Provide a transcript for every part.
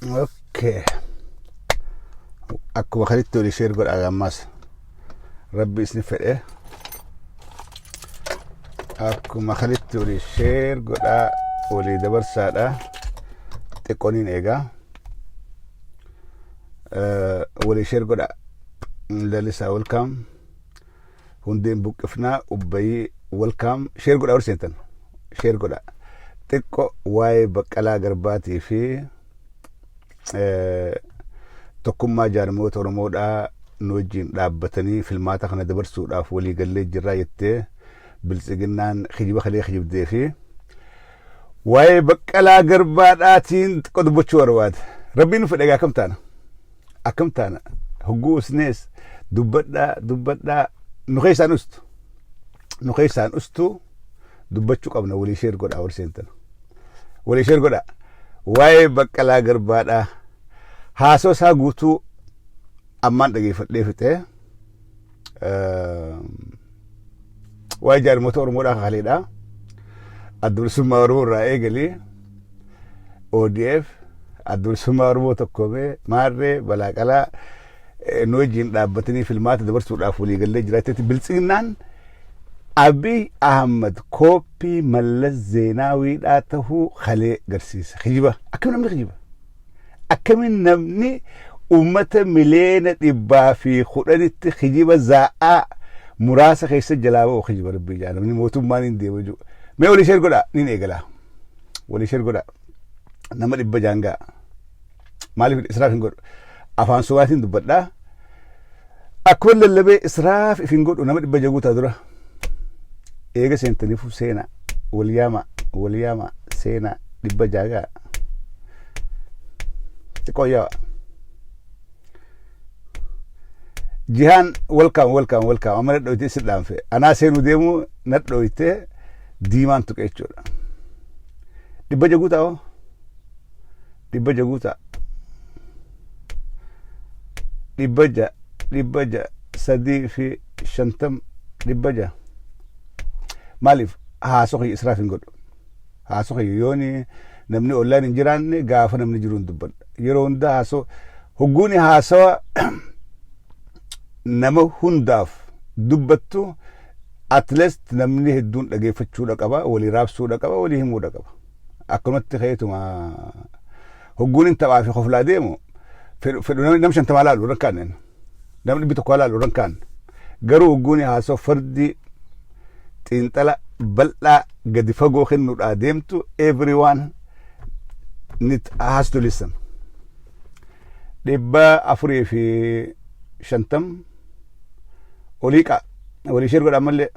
اوكي اكو خليتو لي شير قول اغماس ربي يسنف ايه اكو ما خليتو لي شير قول ولي دبر ساده تقونين ايغا ولي شير قول للسا ويلكم هندين بوقفنا وبي ويلكم شير قول اورسنتن شير قول تقو واي بقلا غرباتي في tokkummaa jaarmoota Oromoodhaa nu wajjin dhaabbatanii filmaata kana dabarsuudhaaf walii gallee jirraa jettee biltsiginnaan kijiba kalee kijibdee fi waa'ee Baqqalaa Garbaadhaatiin xiqqoo dubbachuu barbaade. Rabbiin nu fedhe akkam taana hogguu isnees dubbadhaa nu keessaan ustu dubbachuu qabna walii sheer godhaa warseentan walii sheer godhaa waa'ee Baqqalaa Garbaadhaa haasoo isaa guutuu ammaan dhageeffadhee fixee waa'ee jaarmoota Oromoodhaa kakaleedha. Adda Bilisummaa Oromoo irraa eegalee ODF Adda Bilisummaa Oromoo tokkoomee Maarree Balaaqalaa nu wajjin dhaabbatanii filmaata dabarsuudhaaf walii gallee jiraatetti biltsiginnaan Abiy Ahmad kooppii Mallas Zeenaawiidhaa tahuu kalee garsiisa. Kijiba akkamiin namni ummata miliyoona 110 kijiba zaa'aa muraasa keessa jalaa ba'u kijiba rabbii jaa namni mootummaan hin deemu jiru. Mee walii sheer godhaa niin eegala walii sheer godhaa nama 100 jaangaa maaliif israaf hin godhu afaan Somaatiin dubbadhaa akkuma lallabee israaf if hin godhu nama 100 jaguutaa dura eega seentaniifu seenaa waliyaama seenaa 100 jaagaa xiqqooyyaa jihaan welcome amma nadhoytee si dhaanfe anaa seenuu deemu nadhoytee diimaan tuqe jechuudha 100 jaguutaa oo 100 jaguutaa 100 350 100 maaliif haasoo kiyya israaf hin godhu haasoo kiyya yooni namni ollaan hin jiraanne gaafa namni jiru hin dubbadha yeroo hunda haasoo hogguuni haasawa nama hundaaf dubbattu at least namni hedduun dhageeffachuudha qaba walii raabsuudha qaba walii himuudha qaba akkumatti ka'eetuma hogguun hin taphaa fi qoflaa deemu fedhu nam 50 laalu rankaan namni 100 laalu rankaan garuu hogguuni haasoo fardi xiinxala bal'aa gadi fagoo kennuudhaa deemtu everyone has to listen 450 oliiqa walii sheer godhaa mallee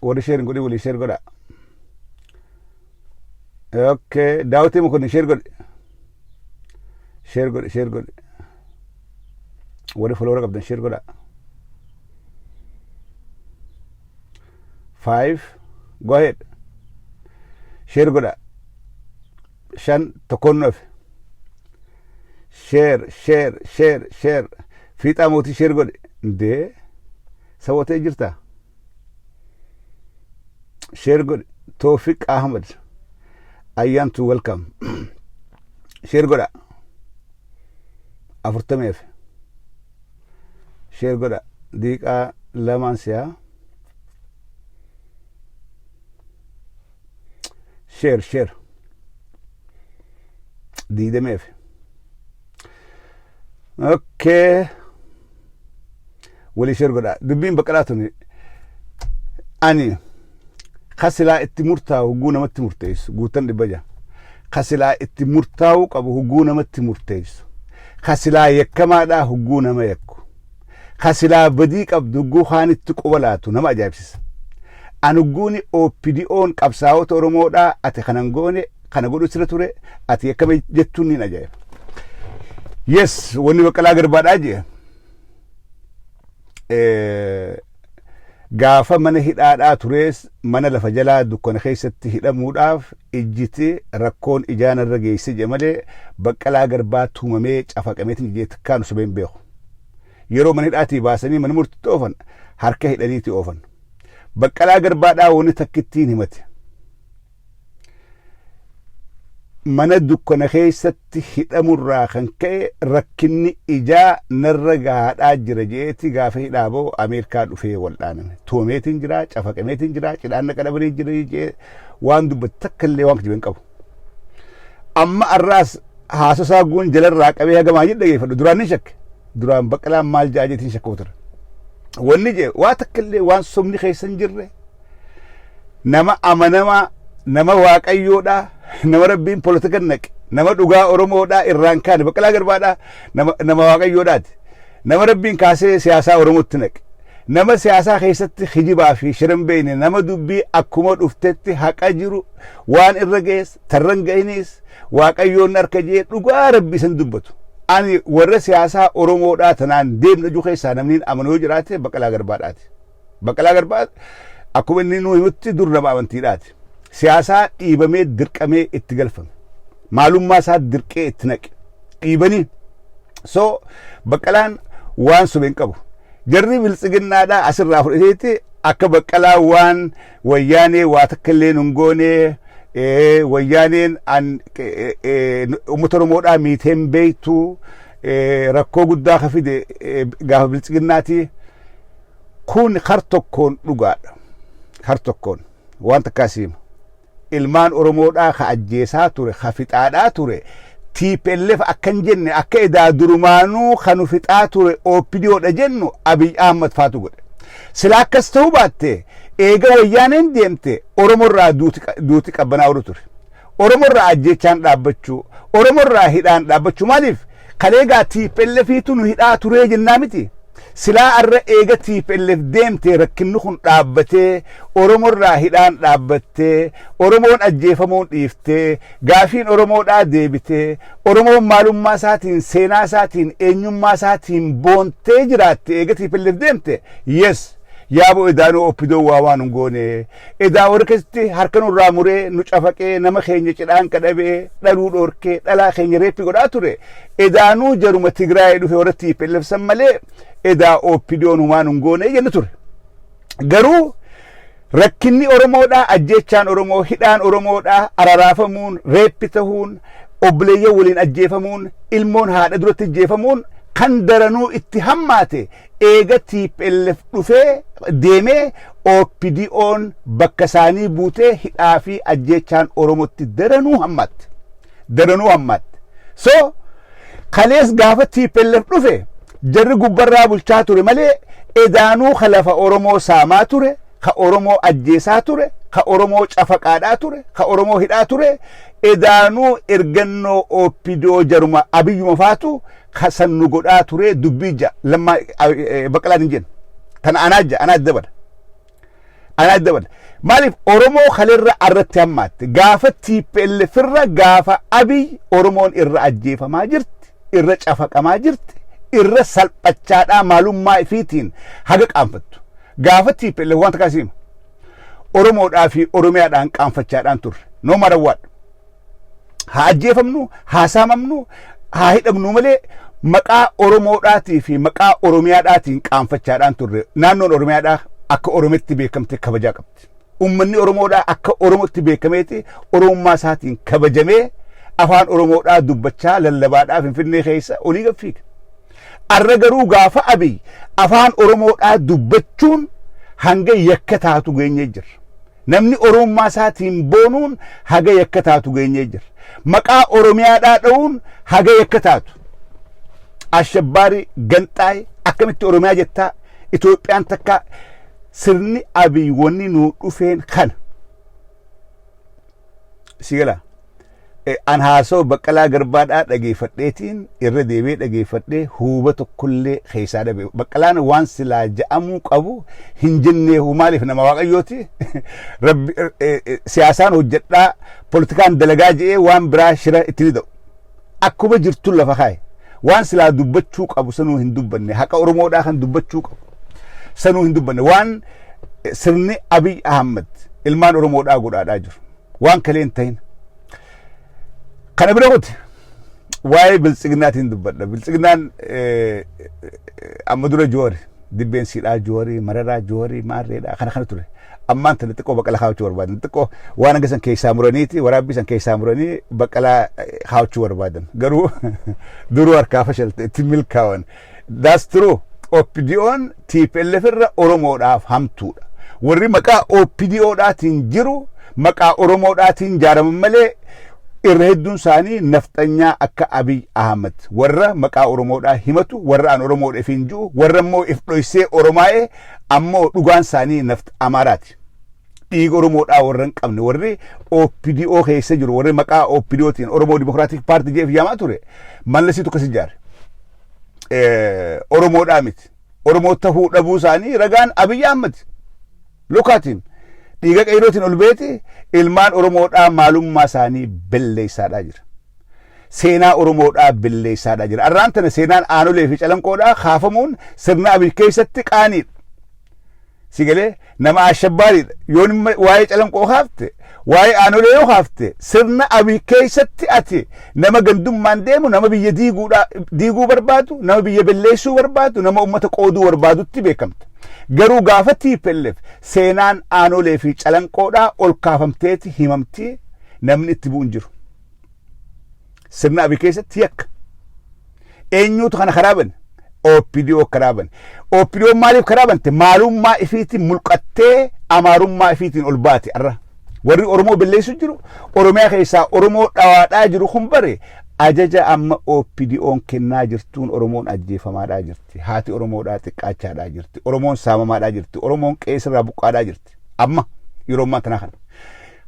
walii sheer hin godhin walii sheer godhaa okay daawwitii Mokonnin sheer godhe walii follower qabdan sheer godhaa 5 go ahead sheer godhaa 5 tokkoon nuuf sheer fiixaa mootii sheer godhe ndee sawwatee jirta sheer godhe Toofiq Ahmad ayyaantu welcome sheer godha 40 sheer godha diiqaa lamaan siyaa sheer diidameef okay walii sheer godhaa dubbiin Baqqalaa tuni ani kasilaa itti murtaa'u huguu namatti murteessu guutan 100 kasilaa itti murtaa'u qabu huguu namatti murteessu kasilaa yakkamaadhaa huguu nama yakku kasilaa badii qabdu huguu haanitti quba laatu nama ajaa'ibsiisa an huguuni OPDO'n qabsaa'ota Oromoodhaa ati kanan goone kana godhu sira ture ati akkame jettuun niin ajaa'iba yes wanni Baqqalaa Garbaadhaa jee gaafa mana hidhaadhaa turees mana lafa jalaa dukkana keessatti hidhamuudhaaf ijjitee rakkoon ijaanarra geesse je malee Baqqalaa Garbaa tuumamee cafaqameetiin jeetti kaanu sobeen beeku yeroo mana hidhaatii baasanii mana murtiitti oofan harka hidhaniitii oofan Baqqalaa Garbaadhaa wanni takkittiin himate mana dukkana keessatti hidhamurraa kan ka'e rakkinni ijaa narra gaadhaa jira jeeti gaafa hidhaaboo Ameerikaa dhufee wal'aaname toomeetiin jira cafaqameetiin jira cidhaan naqadabanii jira jee waan dubbatu takka illee waan kijiban qabu amma arraas haasasaa guun jalarraa qabee hagamaa jedhe dhageeffadhu duraan ni shakke duraan Baqqalaan maal jaajeetiin shakkoo ture wanni jee waa takka illee waan somni keessan jirre nama amanamaa nama waaqayyoodhaa nama rabbiin politika naqe nama dhugaa Oromoodhaa irraan kaane Baqqalaa Garbaadhaa nama waaqayyoodhaati nama rabbiin kaasee siyaasaa Oromootti naqe nama siyaasaa keessatti hijibaa fi shirin beeyne nama dubbii akkuma dhuftetti haqa jiru waan irra gees tarran ga'inis waaqayyoon harka jee dhugaa rabbii san dubbatu ani warra siyaasaa Oromoodhaa tanaan deemna ju keessaa namni amanuu jiraate Baqqalaa Garbaadhaati Baqqalaa Garbaa akkuma inni nu himutti dur nama amantiidhaati siyaasaa dhiibamee dirqamee itti galfame maalummaa isaa dirqee itti naqe dhiibanii so Baqqalaan waan sobeen qabu jarri biltsiginnaadhaa asirraa fudhateetti akka Baqqalaa waan wayyaanee waa takka illee nun goonee wayyaaneen uummata Oromoodhaa miiteen beektu rakkoo guddaa ka fide gaafa biltsiginnaati kun har tokkoon dhugaadha har tokkoon waan takkaasiima ilmaan Oromoodhaa ka ajjeesaa ture ka fixaadhaa ture TPLF akkan jenne akka edaa durumaanuu kanu fixaa ture OPDOdha jennu Abiy Ahmad faatu godhe sila akkas ta'uu baatte eega wayyaaneen deemte Oromorraa duuti qabbanaa oolu ture Oromorraa ajjeechaan dhaabbachuu Oromorraa hidhaan dhaabbachuu maaliif kaleegaa TPLFiitu nu hidhaa turee jennaa miti silaa arra eega TPLF deemte rakkinni kun dhaabbatee Oromorraa hidhaan dhaabbattee Oromoon ajjeefamuun dhiiftee gaafiin Oromoodhaa deebitee Oromoon maalummaa isaatiin seenaa isaatiin eenyummaa isaatiin boontee jiraatte eega TPLF deemte yes yaaboo edaanuu oppidoo waa waan hin goone edaa warra keessatti harka nurraa muree nu cafaqee nama keenya cidhaan kadhabee dhaluu dhorkee dhalaa keenya reeppi godhaa ture edaanuu jaruma Tigraay dhufe warra TPLF san malee edaa oppidoon humaan hin goone jenna ture garuu rakkinni Oromoodhaa ajjeechaan Oromoo hidhaan Oromoodhaa araraafamuun reeppi ta'uun obboleeyyan waliin ajjeefamuun ilmoon haadha duratti ajjeefamuun kan daranuu itti hammaate eega TPLF dhufee deemee OPDO'n bakka isaanii buutee hidhaa fi ajjeechaan Oromotti daranuu hammaatte so kalees gaafa TPLF dhufe jarri gubbarraa bulchaa ture malee edaanuu ka lafa Oromoo saamaa ture ka Oromoo ajjeesaa ture ka Oromoo cafaqaadhaa ture ka Oromoo hidhaa ture edaanuu ergannoo OPDO jaruma Abiyyuma faatu ka sannu godhaa ture dubbija lamma Baqqalaan hin jennu tana anaa dabala maaliif Oromoo kaleerra arratti hammaatte gaafa TPLF irra gaafa Abiy Oromoon irra ajjeefamaa jirti irra cafaqamaa jirti irra salphachaadhaa maalummaa ifiitiin haga qaanfattu gaafa TPLF waan takkaasiima Oromoodhaa fi Oromiyaadhaan qaanfachaadhaan turre noo marawwaadha haa ajjeefamnu haa saamamnu haa hidhamnu malee maqaa Oromoodhaatii fi maqaa Oromiyaadhaatiin qaanfachaadhaan turre naannoon Oromiyaadhaa akka Oromitti beekamte kabajaa qabdi ummanni Oromoodhaa akka Oromootti beekameeti Oromummaa isaatiin kabajamee afaan Oromoodhaa dubbachaa lallabaadhaa Finfinnee keessa olii gaffiiga arra garuu gaafa Abiy afaan Oromoodhaa dubbachuun hanga yakka taatu geenyee jira namni Oromummaa isaatiin boonuun haga yakka taatu geenyee jira maqaa Oromiyaadhaa dha'uun haga yakka taatu ashabbaari ganxaay akkamitti Oromiyaa jettaa Itoophiyaan takka sirni Abiy wanni nu dhufeen kana sigala an haasoo Baqqalaa Garbaadhaa dhageeffadheetiin irra deebee dhageeffadhee huuba tokkollee keessaa dhabe Baqqalaan waan silaa ja'amuu qabu hin jennee maaliif nama waaqayyooti rabbi siyaasaan hojjedhaa politikaan dalagaa je'ee waan biraa shira itti ni da'u akkuma jirtu lafa kaaye waan silaa dubbachuu qabu sanuu hin dubbanne haqa Oromoodhaa kan dubbachuu qabu sanuu hin dubbanne waan sirni Abiy Ahmad ilmaan Oromoodhaa godhaadhaa jiru waan kaleen ta'in kana bira qote waa'ee biltsiginnaatiin dubbadha biltsiginnaan amma dura joore dibbeen siidhaa joorii mararaa joorii maarreedhaa kana ture ammaan tana xiqqoo baqqala haawachuu barbaadan xiqqoo waan hanga san keessaa muraniiti waraabbii san keessaa muranii baqqalaa haawachuu barbaadan garuu duruu harkaa fashalte itti milkaa'an that's true OPDO'n TPLF irra Oromoodhaaf hamtuudha warri maqaa OPDO'dhaatiin jiru maqaa Oromoodhaatiin jaaraman malee irra hedduun isaanii nafxanyaa akka Abiy Ahmed warra maqaa Oromoodhaa himatu warra an Oromoodhaaf hin jiru warra immoo if dhoysee Oromaa'ee ammoo dhugaan isaanii naft Amaaraati dhiiga Oromoodhaa warra hin qabne warri OPDO keessa jiru warri maqaa OPDO'tiin Oromoo Dimokiraatik Paartii jeef yaamaa ture mallasiitu akkas ijaare Oromoodhaa miti Oromoo tahuu dhabuu isaanii ragaan Abiy Ahmed lokaatiin dhiiga qeyrootiin ol beeti ilmaan Oromoodhaa maalummaa isaanii belleessaadhaa jira. Seenaa Oromoodhaa belleessaadhaa jira. Arraan tana seenaan aanolee fi calanqoodhaa kaafamuun sirna Abiy keessatti qaaniidha. Sigalee nama ashabbaariidha. Yoon waa'ee calanqoo haafte waa'ee aanolee yoo haafte sirna Abiy keessatti ati nama gandummaan deemu nama biyya diiguu barbaadu nama biyya belleessuu barbaadu nama ummata qooduu barbaadutti beekamta. Garuu gaafa TPLF seenaan aanolee fi calanqoodhaa ol kaafamteeti himamtii namni itti bu'u hin jiru. Sirna Abiy keessatti yakka. Eenyuutu kana karaaban? OPDO karaaban. OPDO maaliif karaabante? Maalummaa ifiitiin mulqattee amaarummaa ifiitiin ol baate arra. Warri Oromoo belleessu jiru Oromiyaa keessaa Oromoo dhawaadhaa jiru kun bare ajaja amma OPDO'n kennaa jirtuun Oromoon ajjeefamaadhaa jirti. Haati Oromoodhaa xiqqaachaadhaa jirti. Oromoon saamamaadhaa jirti. Oromoon qeessirraa buqqaadhaa jirti. Amma yeroo ammaa tanaa kana.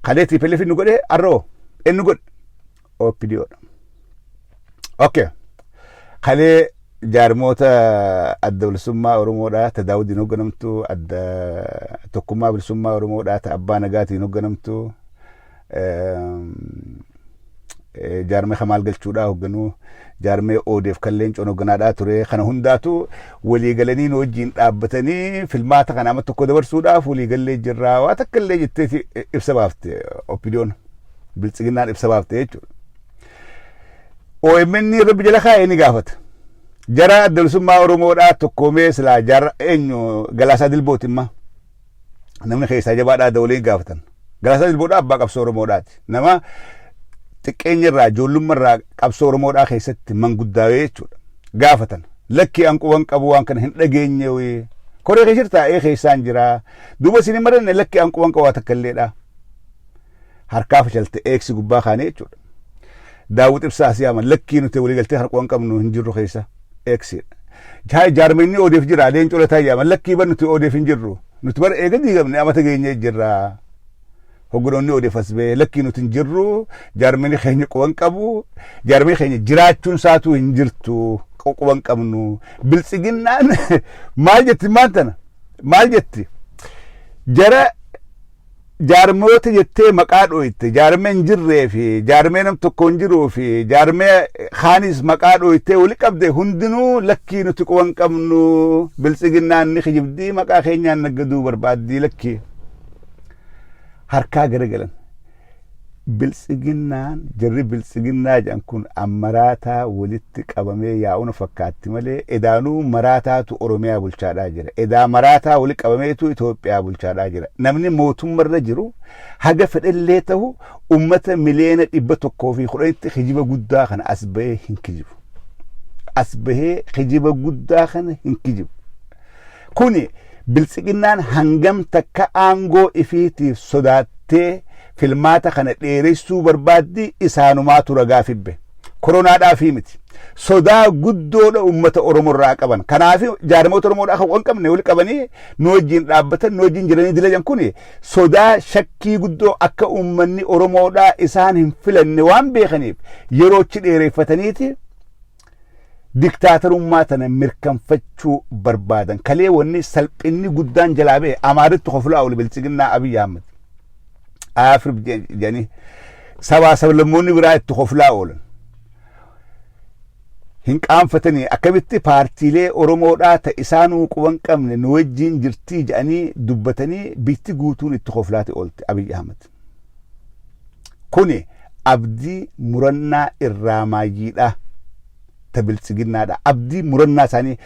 Kalee TPLF inni godhee arroo inni godhe OPDO'dha. Okay. Kalee jaarmoota adda bilisummaa Oromoodhaa ta Daawudiin hoogganamtu adda tokkummaa bilisummaa Oromoodhaa ta Abbaa Nagaatiin hoogganamtu jaarmee Kamaal Galchuudhaa hoogganuu jaarmee ODF Kalleencoon hoogganaadhaa ture kana hundaatu walii galanii wajjin dhaabbatanii filmaata kana amma tokko dabarsuudhaaf walii gallee jirraa waa takka illee jettee ibsa baafte OPDO'n biltsiginnaan ibsa baafte jechuudha. OMN rabbi jala kaa'ee ni gaafata. Jara adda bilisummaa Oromoodhaa tokkoomee silaa jaarra eenyu Galaasaa Dilbooti imma namni keessaa jabaadhaa dawleen gaafatan. Galaasaa Dilboodhaa abbaa qabsoo Oromoodhaati. Nama xiqqeenyarraa ijoollummaarraa qabsoo Oromoodhaa keessatti manguddaawee jechuudha. Gaafatan lakkii hanquban qabu waan kana hin dhageenye wee koree keessa taa'ee keessaan jira. Duuba isin hin maranne lakkii hanquban qabu waa takka illeedha. Harkaa fashalte eeksi gubbaa kaanee jechuudha. Daawwit ibsaa siyaaman lakkii nuti waliigaltee hanquban qabnu hin jirru keessa eeksi. Jaarmeenni ODF jira leencoo lataa yaaman lakkii ban nuti ODF hin jirru. Nuti bara eega diigamne amata geenyee jirra. Hogganoonni ODF as bee lakkii nuti hin jirru jaarmeenni keenya quban qabu jaarmeenni keenya jiraachuun isaatu hin jirtu quban qabnu biltsiginnaan maal jetti maantana maal jetti jara jaarmoota jettee maqaa dhooyte jaarmee hin jirree fi jaarmee nam tokko hin jiruu fi jaarmee khaanis maqaa dhooyte wali qabde hundinuu lakkii nuti quban qabnu biltsiginnaan ni kijibdii maqaa keenyaan naggaduu barbaaddii lakkii harkaa garagalan biltsiginnaan jarri biltsiginnaa jedhan kun ammaraataa walitti qabamee yaa'uuna fakkaatti malee edaanuu maraataatu Oromiyaa bulchaadhaa jira. Edaa maraataa wali qabameetu Itoophiyaa bulchaadhaa jira. Namni mootummarra jiru haga fedhallee ta'u ummata miliyoona 110 kijiba guddaa kana as bahee hin kijibu. As bahee kijiba guddaa kana hin kijibu. Kuni biltsiginnaan hangam takka aangoo ifiitiif sodaattee filmaata kana dheeressuu barbaaddi isaanumaatu ragaa fibbe. Koronaadhaafi miti. Sodaa guddoodha ummata Oromoorraa qaban. Kanaaf jaarmoota Oromoodhaa kan qabne wali qabanii nu wajjin dhaabbatan nu wajjin jiranii dilajan kun sodaa shakkii guddoo akka ummanni Oromoodhaa isaan hin filanne waan beekaniif yeroochi dheereffataniiti diktaatarummaa tana mirkanfachuu barbaadan. Kalee wanni salphinni guddaan jalaa ba'e Amaaritti qoflaa ol biltsiginnaa Abiy Ahmed. Afrib jedhanii sabaa sablammoonni biraa itti qoflaa oolan. Hin qaanfatanii akkamitti paartiilee Oromoodhaa ta isaanuu quban qabne nu wajjin jirtii jedhanii dubbatanii bitti guutuun itti qoflaate oolte Abiy Ahmed. Kuni abdii murannaa irraa maayyiidha. tabiltsiginnaadha abdii murannaa isaanii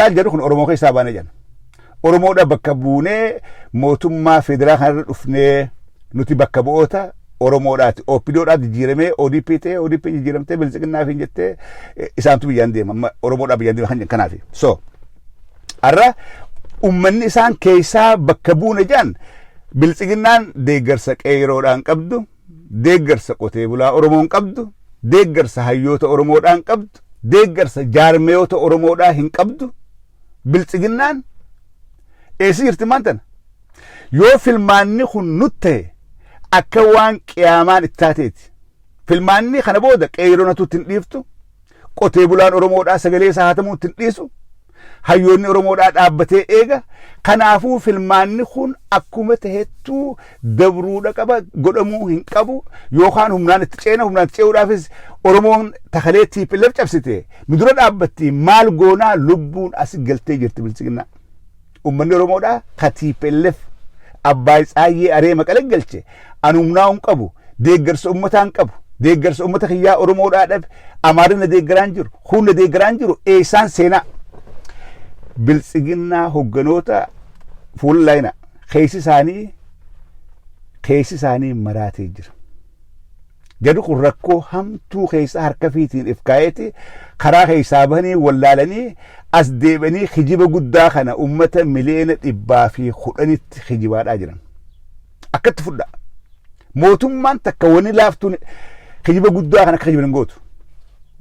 laal jedhu kun Oromoo keessaa baane jedhan Oromoodha bakka buunee mootummaa federaalaa kanarra dhufnee nuti bakka bu'oota Oromoodhaati OPDOodhaati jijjiiramee ODP ta'e ODP jijjiiramtee biltsiginnaa fi jettee isaantu biyyaan deema Oromoodhaa biyyaan deema kanaaf so arra ummanni isaan keessaa bakka buune jedhan biltsiginnaan deeggarsa qeeroodhaan qabdu deeggarsa qotee bulaa Oromoon qabdu deeggarsa hayyoota Oromoodhaan qabdu deeggarsa jaarmeyoota Oromoodhaa hin qabdu biltsiginnaan eessi jirti maantana yoo filmaanni kun nutte akka waan qiyaamaan ittaateeti filmaanni kana booda qeeroonatu ittiin dhiiftu qotee bulaan Oromoodhaa sagalee isaa hatamuu ittiin dhiisu hayyoonni Oromoodhaa dhaabbatee eega kanaafuu filmaanni kun akkuma tahettuu dabruudha qaba godhamuu hin qabu yookaan humnaan itti ce'uudhaafis Oromoon takalee TPLF cabsite nu dura dhaabbatti maal goonaa lubbuun as galtee jirti biltsiginnaa ummanni Oromoodhaa ka TPLF Abbaay Tsaayyee aree Maqalee galche anumnaa hin qabu deeggarsa ummataan qabu deeggarsa ummata kiyyaa Oromoodhaa dhabe Amaarina deeggaraan jiru Hunna deeggaraan jiru eessaan seenaa biltsiginnaa hogganoota fuullayna keessi isaanii maraatee jira jedhu kun rakkoo hamtuu keessa harka fiitiin if kaa'eeti karaa keessaa bahanii wallaalanii as deebanii kijiba guddaa kana ummata miliyoona 110 kijibaadhaa jiran akkatti fudha mootummaan takka wani laaftuun kijiba guddaa kana akka kijiban gootu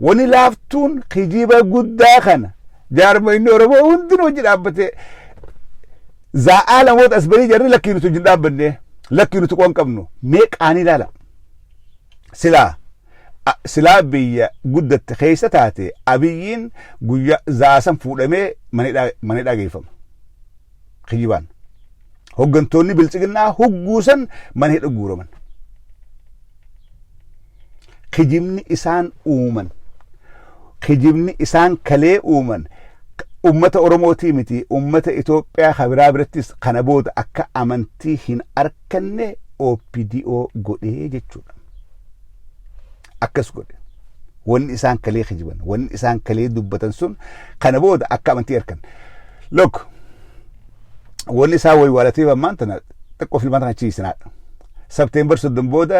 wani laaftuun kijiba guddaa kana jaarmayni Oromoo hundinuu hojii dhaabbate zaa'aa lamoota as barii jarri lakkii nuti hojii dhaabbanne lakkii nuti qoon qabnu meeqaanii ilaala silaa biyya guddatte keessa taate abiyyiin guyyaa zaasan fuudhamee manidhaa geeffama kijibaan hoggantoonni biltsiginnaa hugguusan mana hidha guuraman kijibni isaan uuman kijibni isaan kalee uuman ummata Oromootii miti ummata Itoophiyaa kabiraa birattis kana booda akka amantii hin arkanne OPDO godhee jechuudha akkas godhe wanni isaan kalee kijiban wanni isaan kalee dubbatan sun kana booda akka amantii arkan lok wanni isaa waywaalateef ammaan tana xiqqoo filmaata kan ciisinaadha September 30 booda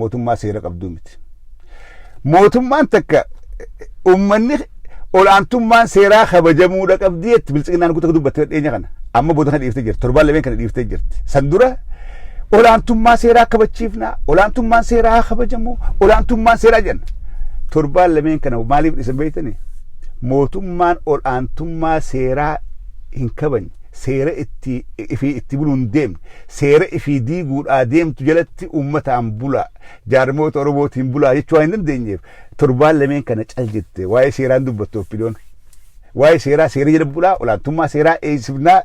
mootummaa seera qabduu miti mootummaan takka ummanni olaantummaan seeraa kabajamuudha qabdiitti biltsiginnaan guutuu dubbattee dhiyeenya kana amma booda kan dhiiftee jirti torbaan lameen kana dhiiftee jirti san dura olaantummaa seeraa kabachiifnaa olaantummaan seeraa kabajamu olaantummaan seeraa jenna torbaan lameen kana maaliif dhiisan beeytanii mootummaan olaantummaa seeraa hin kabajne seera itti buluun deemne seera ifii diiguudhaa deemtu jalatti ummataan bulaa jaarmoota Oromootiin bulaa jechuu waan hin dandeenyeef torbaan lameen kana cal jette waa'ee seeraan dubbattu OPDO'n waa'ee seera jala bulaa olaantummaa seeraa eegsifnaa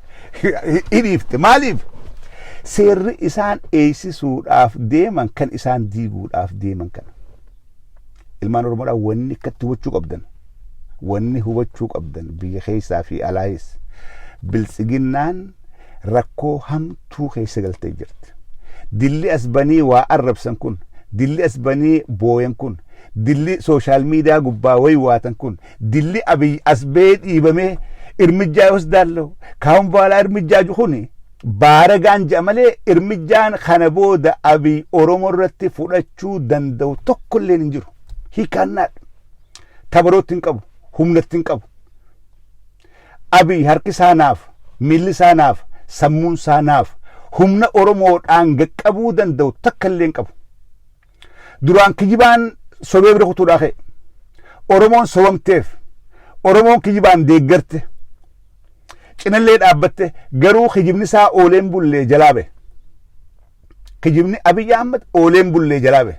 hidhiifte maaliif seerri isaan eegsisuudhaaf deeman kan isaan diiguudhaaf deeman kana ilmaan Oromoodhaa wanni akkatti hubachuu qabdan biyya keessaa fi alaayis biltsiginnaan rakkoo hamtuu keessa galtee jirti dilli asbanii waa arrabsan kun dilli asbanii booyan kun dilli sooshaal miidiyaa gubbaa waywaatan kun dilli abiy asbee dhiibamee irmijjaa yos daallahu kaawun baalaa irmijjaa jukuni baaragaan ja'a malee irmijjaan kana booda abiy Oromoo irratti fudhachuu danda'u tokkollee hin jiru hiikannaadha tabarootti hin qabu humnatti hin qabu abiy harki isaa naaf miilli isaa naaf sammuun isaa naaf humna Oromoodhaan gaqqabuu danda'u takka illee hin qabu duraan kijibaan sobee bira kutuudhaa ka'e Oromoon sobamteef Oromoon kijibaan deeggarte cinallee dhaabbatte garuu kijibni isaa ooleen bullee jalaa ba'e kijibni Abiy Ahmad ooleen bullee jalaa ba'e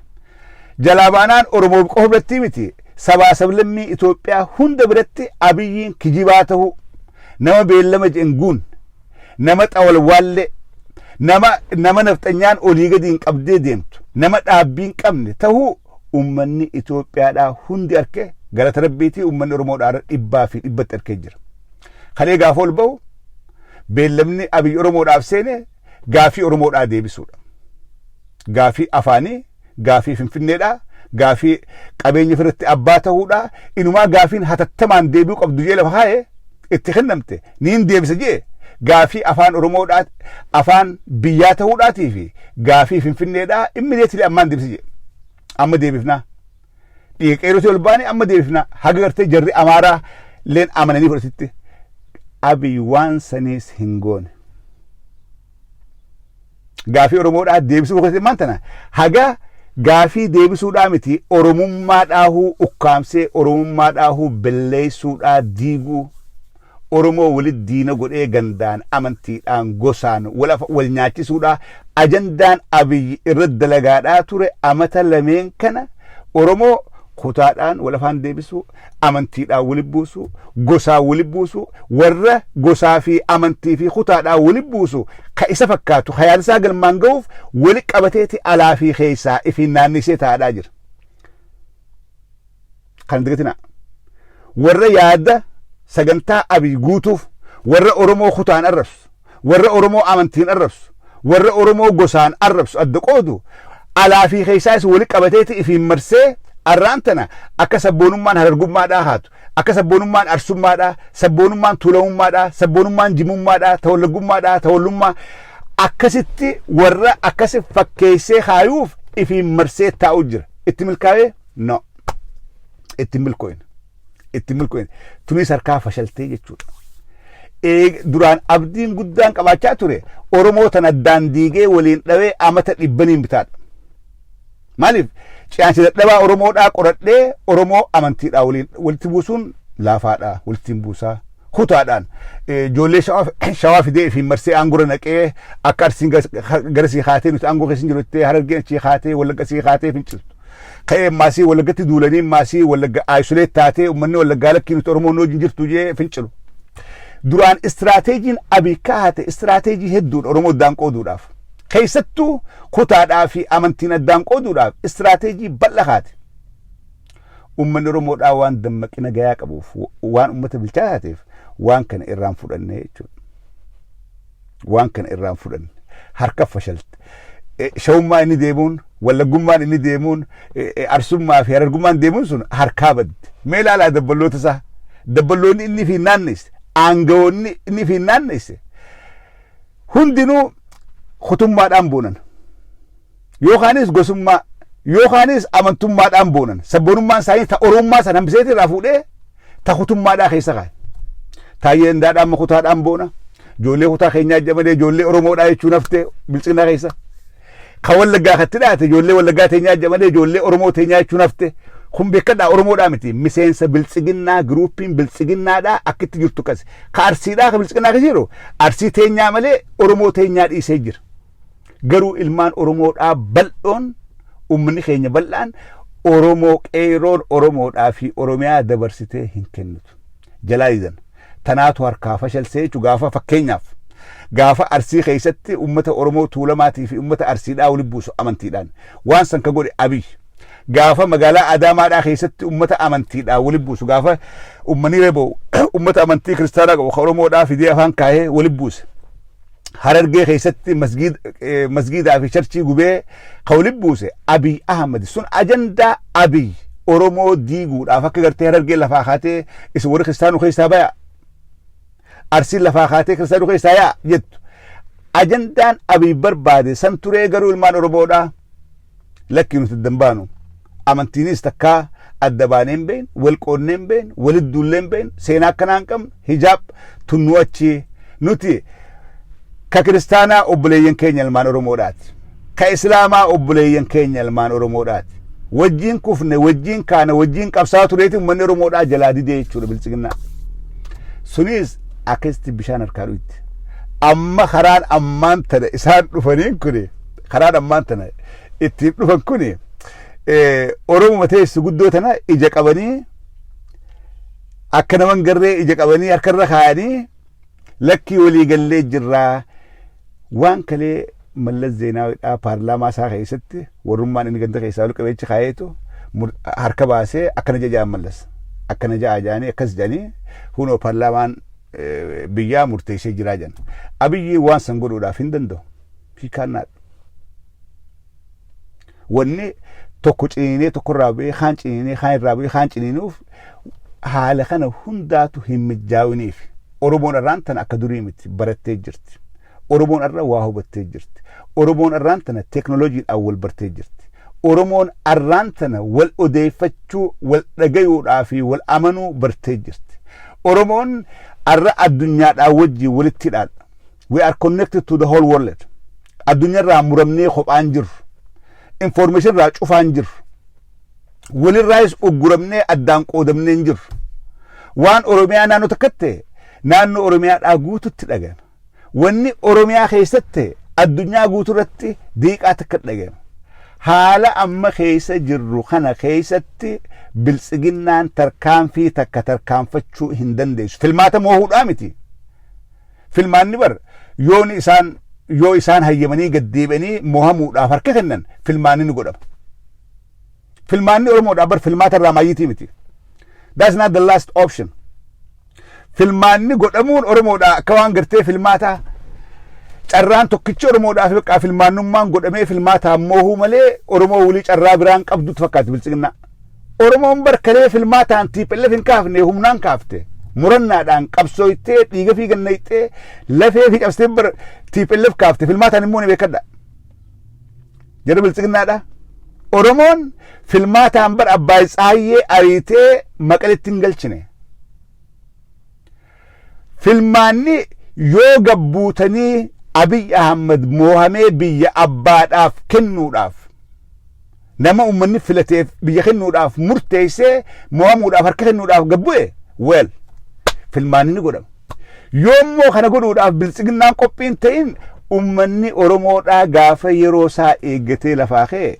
jalaa baanaan Oromoo qofa biratti miti sabaa sablammii Itoophiyaa hunda biratti Abiyyiin kijibaa ta'uu nama beellama jenguun nama xawalwaalle nama nafxanyaan olii gadi hin qabdee deemtu nama dhaabbii hin qabne ta'uu ummanni Itoophiyaadhaa hundi arke galata rabbiitii ummanni Oromoodhaa dhibbaa fi dhibbatti arkee jira kalee gaafa ol ba'u beellamni Abiy Oromoodhaaf seene gaafii Oromoodhaa deebisuudha gaafii afaanii gaafii Finfinneedhaa gaafii qabeenya firratti abbaa ta'uudha inumaa gaafiin hatattamaan deebi'uu qabdu jee lafa haa'e itti kennamte niin deebisa jee gaafii afaan oromoodhaa afaan biyyaa ta'uudhaatii fi gaafii finfinneedhaa immideetili ammaan deebisa jee amma deebifnaa dhiiqeeroti ol baane amma deebifnaa haga gartee jarri amaaraa leen amananii fudhatitti abiy waan saniis hin goone gaafii oromoodhaa deebisuu boqotee maantana haga gaafii deebisuudhaa miti oromummaadhaahuu ukkaamsee oromummaadhaahuu belleessuudhaa diiguu oromoo walit diina godhee gandaan amantiidhaan gosaan wal nyaachisuudhaa ajandaan abiy irra dalagaadhaa ture amata lameen kana oromoo kutaadhaan wal afaan deebisuu amantiidhaan walitti buusuu gosaa walitti buusuu warra gosaa fi amantii fi kutaadhaan walitti buusuu ka isa fakkaatu hayaan isaa galmaan ga'uuf wali qabateeti alaa fi keessaa ifiin naannisee taa'adhaa jira. Kan dagatina warra yaada sagantaa abiy guutuuf warra oromoo kutaan arrabsu warra oromoo amantiin arrabsu warra oromoo gosaan arrabsu adda qoodu alaa fi keessaas wali qabateeti ifiin marsee arraantana akka sabboonummaan harargummaadhaa haatu akka sabboonummaan arsummaadhaa sabboonummaan tuulamummaadhaa sabboonummaan jimummaadhaa tawallaggummaadhaa tawallummaa akkasitti warra akkasi fakkeessee haayuuf ifiin marsee taa'u jira itti milkaa'ee no itti milkoo'in tunis harkaa fashaltee jechuudha duraan abdiin guddaan qabaachaa ture oromoo tan addaan diigee waliin dhawee amata dhibbaniin bitaadha maaliif ciyaansi dadhabaa oromoodhaa qoradhee oromoo amantiidhaa walitti buusuun laafaadhaa walitti buusaa kutaadhaan ijoollee shawaa fidee ifiin marsee aangora naqee akka arsiin gara sii kaatee nuti aangoo keessin jiruttee harargeen achii kaatee wallagga sii kaatee finciltu ka'ee maasii wallaggatti duulanii maasii wallagga aayisuleet taatee uummanni wallaggaa lakkii nuti oromoon hojiin jirtu jee fincilu duraan istiraateejiin abiy kaa'ate istiraateejii hedduudha oromoo addaan qooduudhaaf keessattuu kutaadhaa fi amantiin addaan qooduudhaaf istiraateejii bal'aa kaa'ate uummanni oromoodhaa waan dammaqina gayaa qabuuf waan uummata bilchaatateef waan kana irraan fudhanne jechuudha waan kana irraan fudhanne harka fashalte shawummaa inni deemuun wallaggummaan inni deemuun arsummaa fi harargummaan deemuun sun harkaa badde mee ilaalaa dabballoota isaa dabballoonni inni fi naanneesse aangawoonni inni fi naanneesse hundinuu kutummaadhaan boonan yookaanis gosummaa yookaanis amantummaadhaan boonan sabboonummaan isaanii ta oromummaa san hambiseeti irraa fuudhee ta kutummaadhaa keessa kaa'e taayyee indaadhaan makutaadhaan boona ijoollee kutaa keenyaa jamadee ijoollee oromoodhaa jechuun haftee bilchinaa keessa ka wallaggaa katti dhaate ijoollee wallaggaa teenyaa jamadee ijoollee oromoo teenyaa jechuun hafte kun beekadhaa oromoodhaa miti miseensa bilchiginnaa giruupiin bilchiginnaadhaa akkitti jirtu qase ka arsiidhaa ka bilchiginnaa keessa jiru arsii teenyaa malee oromoo teenyaa dhiisee jira garuu ilmaan oromoodhaa bal'oon ummanni keenya bal'aan oromoo qeeroon oromoodhaa fi oromiyaa dabarsitee hin kennitu jalaa idan tanaatu harkaa fashalsee jechuun gaafa fakkeenyaaf gaafa arsii keessatti ummata oromoo tuulamaatii fi ummata arsiidhaa walitti buusu amantiidhaan waan san ka godhe abiy gaafa magaalaa adaamaadhaa keessatti ummata amantiidhaa walitti buusu gaafa ummanni reeboo ummata amantii kiristaanaa qabu ka oromoodhaa fidee afaan kaayee walitti buuse harargee keessatti masgiidaa fi charchii gubee ka walitti buuse abiy ahmad sun ajandaa abiy oromoo diiguudhaaf akka gartee harargee lafaa kaatee isa warri kiristaanuu keessaa baya arsiin lafaa kaatee kiristaanuu keessaa yaa jettu ajandaan abiy barbaade san turee garuu ilmaan oromoodhaa lakkii nuti dambaanu amantiinis takkaa adda baaneen been wal qoonneen been walit duulleen been seenaa akkanaan qabnu hijaab tunnuu achi nuti ka kiristaanaa obboleeyyan keenya ilmaan oromoodhaati ka islaamaa obboleeyyan keenya ilmaan oromoodhaati wajjiin kufne wajjiin kaana wajjiin qabsaa tureeti uummanni oromoodhaa jalaa didee jechuudha bilchiginnaa sunis akkasitti bishaan harkaa dhuyitti amma karaan ammaan tana isaan dhufaniin kuni karaan ammaan tana ittiin dhufan kuni oromuma teessu guddoo tana ija qabanii akka naman garree ija qabanii harkarra kaayanii lakkii walii gallee jirraa waan kalee mallas zeenaawidhaa paarlaamaa isaa keessatti warrummaan inni ganda keessaa ol qabeechi kaayeetu harka baasee akkana jajaan mallas akkana jaanii akkas jedhanii hunoo paarlaamaan biyyaa murteessee jiraa jedhan abiyyi waan san godhuudhaaf hin danda'u hiikaannaadha wanni tokko ciniinee tokko irraa bu'ee kaan ciniinee kaan irraa bu'ee kaan ciniinuuf haala kana hundaatu hin mijaa'iniif Oromoon irraan tana akka durii miti barattee jirti. Oromoon irra waa hubattee jirti. Oromoon irraan tana teeknooloojiidhaan wal bartee jirti. Oromoon irraan tana wal odeeffachuu wal dhagayuudhaa fi wal amanuu bartee jirti. Oromoon irra addunyaadhaan wajjin walitti hidhaadha. We are connected to the whole world. Addunyaarraa muramnee kophaan jirru. Information irraa cufaan jirru. Walirraayis ugguramnee addaan qoodamnee hin jirru. Waan Oromiyaa naannoo takkatti naannoo Oromiyaadhaa guututti dhaga'ama. Wanni Oromiyaa keessatti addunyaa guuturratti diiqaa takka dhaga'ama. Haala amma keessa jirru kana keessatti biltsiginnaan tarkaanfii takka tarkaanfachuu hin dandeessu. Filmaata moohuudhaa miti. Filmaanni bar yoo isaan hayyamanii gaddeebanii moohamuudhaaf harka kennan filmaanni ni godhama. Filmaanni Oromoodhaaf bar filmaata irraa maayyitii miti. That's not the last option. Filmaanni godhamuun Oromoodhaa akka waan gartee filmaataa carraan tokkichi Oromoodhaaf beekaa filmaannummaan godhamee filmaataa moohuu malee Oromoo wulii carraa biraan qabdutu fakkaatu biltsiginnaa. Oromoon barkalee filmaataan TPLF hin kaafne humnaan kaafte. Murannaadhaan qabsooytee dhiiga fi gannaytee lafee fi cabsitee bar TPLF kaafte filmaataan immoo ni beekadha. Jedhu biltsiginnaadha. Oromoon filmaataan bar Abbaay Tsaayyee ariitee Maqaletti hin galchine. Filmaanni yoo gabbuutanii Abiy Ahmad moohamee biyya abbaadhaaf kennuudhaaf nama ummanni filateef biyya kennuudhaaf murteessee moohamuudhaaf harka kennuudhaaf gabbu'e weel filmaanni ni godhama. Yoommoo kana godhuudhaaf biltsiginnaan qophiin ta'in ummanni Oromoodhaa gaafa yeroo isaa eeggatee lafaa ka'e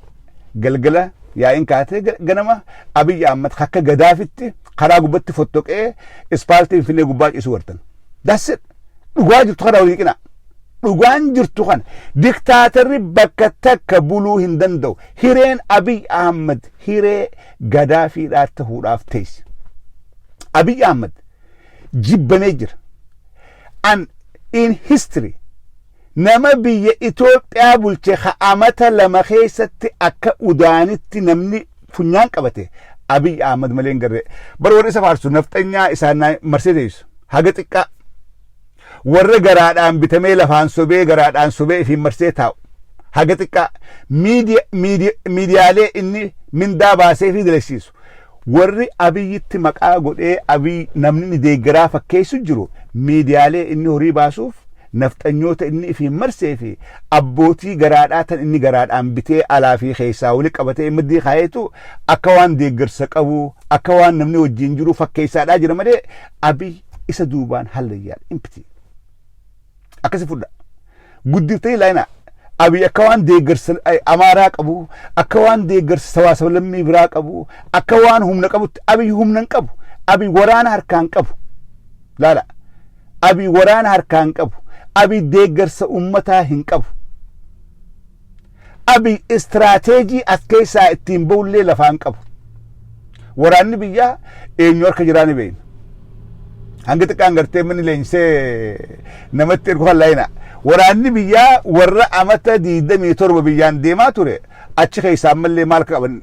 galgala yaa'iin kaatee ganama Abiy Ahmad akka gadaafitti karaa gubbatti fottoqee ispaaltii Finfinnee gubbaa ciisu wartan. That's it. Dhugaa jirtu kana walii qinaa. Dhugaan jirtu kana diktaatarri bakka takka buluu hin danda'u. Hireen Abiy Ahmad hiree gadaafiidhaa ta'uudhaaf teessi. Abiy Ahmad jibbamee jira. And in history nama biyya Itoophiyaa bulche amata lama keessatti akka udaanitti namni funyaan qabate Abiy Ahmad malee hin garree. Bara warri isa faarsu nafxanyaa isaan marsee teessu. Haga xiqqaa warra garaadhaan bitamee lafaan sobee garaadhaan sobee fi marsee taa'u. Haga xiqqaa miidiyaalee inni mindaa baasee fi dalagsiisu. Warri Abiyyitti maqaa godhee Abiy namni ni deeggaraa fakkeessu jiru miidiyaalee inni horii baasuuf nafxanyoota inni fi marsee fi abbootii garaadhaa tan inni garaadhaan bitee alaa fi keessaa wali qabatee maddii kaayetu akka waan deeggarsa qabu akka waan namni wajjin jiru fakkeessaadhaa jira malee Abiy isa duubaan hallayyaa impiti. Akkasi fudha. Guddiftee ilaayina Abiy akka waan deeggarsa Amaaraa qabu akka waan deeggarsa sawaasa lammii biraa qabu akka waan humna qabutti Abiy humna hin qabu. Abiy waraana harkaan qabu. Laala. Abiy waraana harkaan qabu. Abiy deeggarsa ummataa hin qabu. Abiy istirateejii as keessaa ittiin ba'ullee lafaan qabu. Waraanni biyyaa eenyu harka jiraani beeyna. Hanga xiqqaan gartee manni leenjisee namatti ergu hallayna. Waraanni biyyaa warra amata 27 biyyaan deemaa ture achi keessaa ammallee maal qaban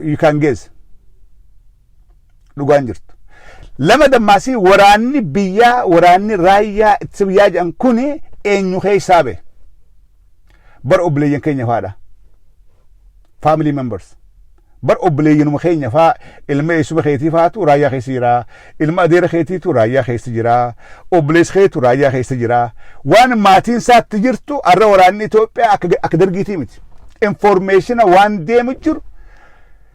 you can guess. Dhugaan jirtu. Lama dammaasii waraanni biyyaa waraanni raayyaa ittisa biyyaa jedhan kuni eenyu keessaa be. Bar obboleeyyan keenya faadha. Family members. Bar obboleeyyanuma keenya faa ilma eessuma keetii faatu raayyaa keessa jira. Ilma adeera keetiitu raayyaa keessa jira. Obboleessa keetu raayyaa keessa jira. Waan maatiin isaatti jirtu arra waraanni Itoophiyaa akka dargiitii miti. Informationa waan deemu jiru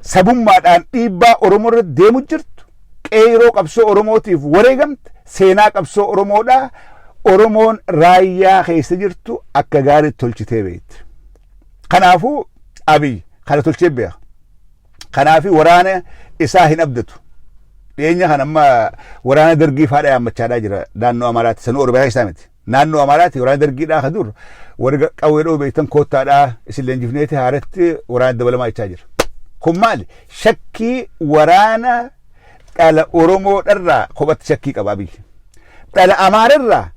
sabummaadhaan dhiibbaa Oromoo irra deemu jirtu. Qeeroo qabsoo Oromootiif wareegamte seenaa qabsoo Oromoodhaa Oromoon raayyaa keessa jirtu akka gaariitti tolchitee beekti. Kanaafuu Abiy kana tolchee beeka. Kanaafi waraana isaa hin abdatu. Dhiyeenya kana amma waraana dargii faadha yaammachaadhaa jira naannoo Amaaraatti sanuu Oromiyaa keessaa miti. Naannoo Amaaraatti waraana dargiidhaa ka dur warra qawwee dhoo beektan koottaadhaa isin leenjifneeti haaratti waraana dabalamaa jechaa jira. Kun maali? Shakkii waraana dhala Oromoodharraa kophatti shakkii qaba Abiy. Dhala Amaararraa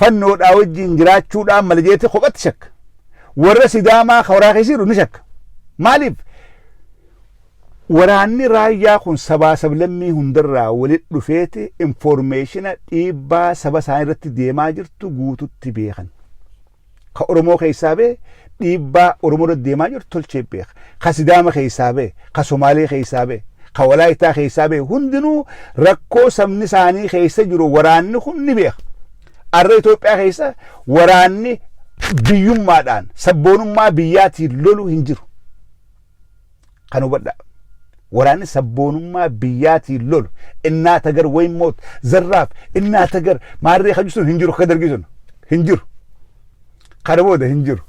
fannoodhaa wajjin jiraachuudhaan mala jeete kophatti shakka. Warra Sidaamaa ka waraana keessa jiru ni shakka. Maaliif? waraanni raayyaa kun sabaa sablammii hundarraa walitti dhufeeti informaationa dhiibbaa saba isaanii irratti deemaa jirtu guututti beekan. Ka Oromoo keessaa bee dhiibbaa Oromoo irratti deemaa jirtu tolchee beeka. Ka Sidaama keessaa bee, ka Somaalee keessaa bee, ka Walaayitaa keessaa bee hundinuu rakkoo sabni isaanii keessa jiru waraanni kun ni beeka. Arra Itoophiyaa keessa waraanni biyyummaadhaan sabboonummaa biyyaatiin lolu hin jiru. Kan hubadhaa. waraanni sabboonummaa biyyaatiin lolu innaa tagar waymoot zarraaf innaa tagar maarree kajusun hin jiru kadargison hin jiru kana booda hin jiru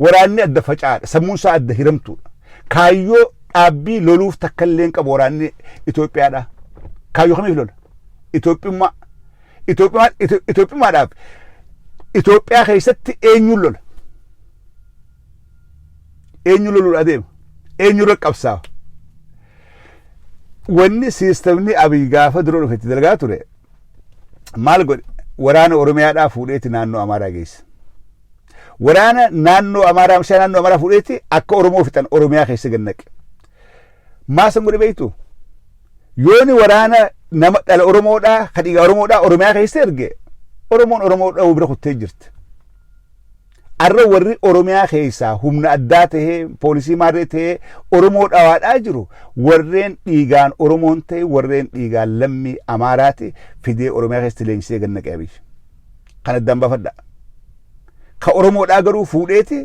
waraanni adda facaadha sammuunsaa adda hiramtuudha kaayyoo dhaabbii loluuf takkalleen qabu waraanni Itoophiyaadha kaayyoo kamiif lola Itoophiyaadhaaf Itoophiyaa keessatti eenyuun lola eenyu loluudha adeema eenyu raqqabsaa wanni siistemni abiy gaafa dura dhufetti dalagaa ture maal godhe waraana oromiyaadhaa fuudheeti naannoo amaaraa geesse waraana naannoo amaaraa fuudheeti akka oromoo fixan oromiyaa keessa gannaqe maasan godhe beektu yooni waraana nama dhala oromoodhaa kadhiigaa oromoodhaa oromiyaa keessa erge oromoon oromoodhaa bira kuttee jirti arra warri oromiyaa keessaa humna addaa tahee poolisii maarree tahee oromoo dhawaadhaa jiru warreen dhiigaan oromoon ta'e warreen dhiigaan lammii amaaraati fidee oromiyaa keessatti leenjisee gannaqee abiy kan addaan baafadha ka oromoodhaa garuu fuudheeti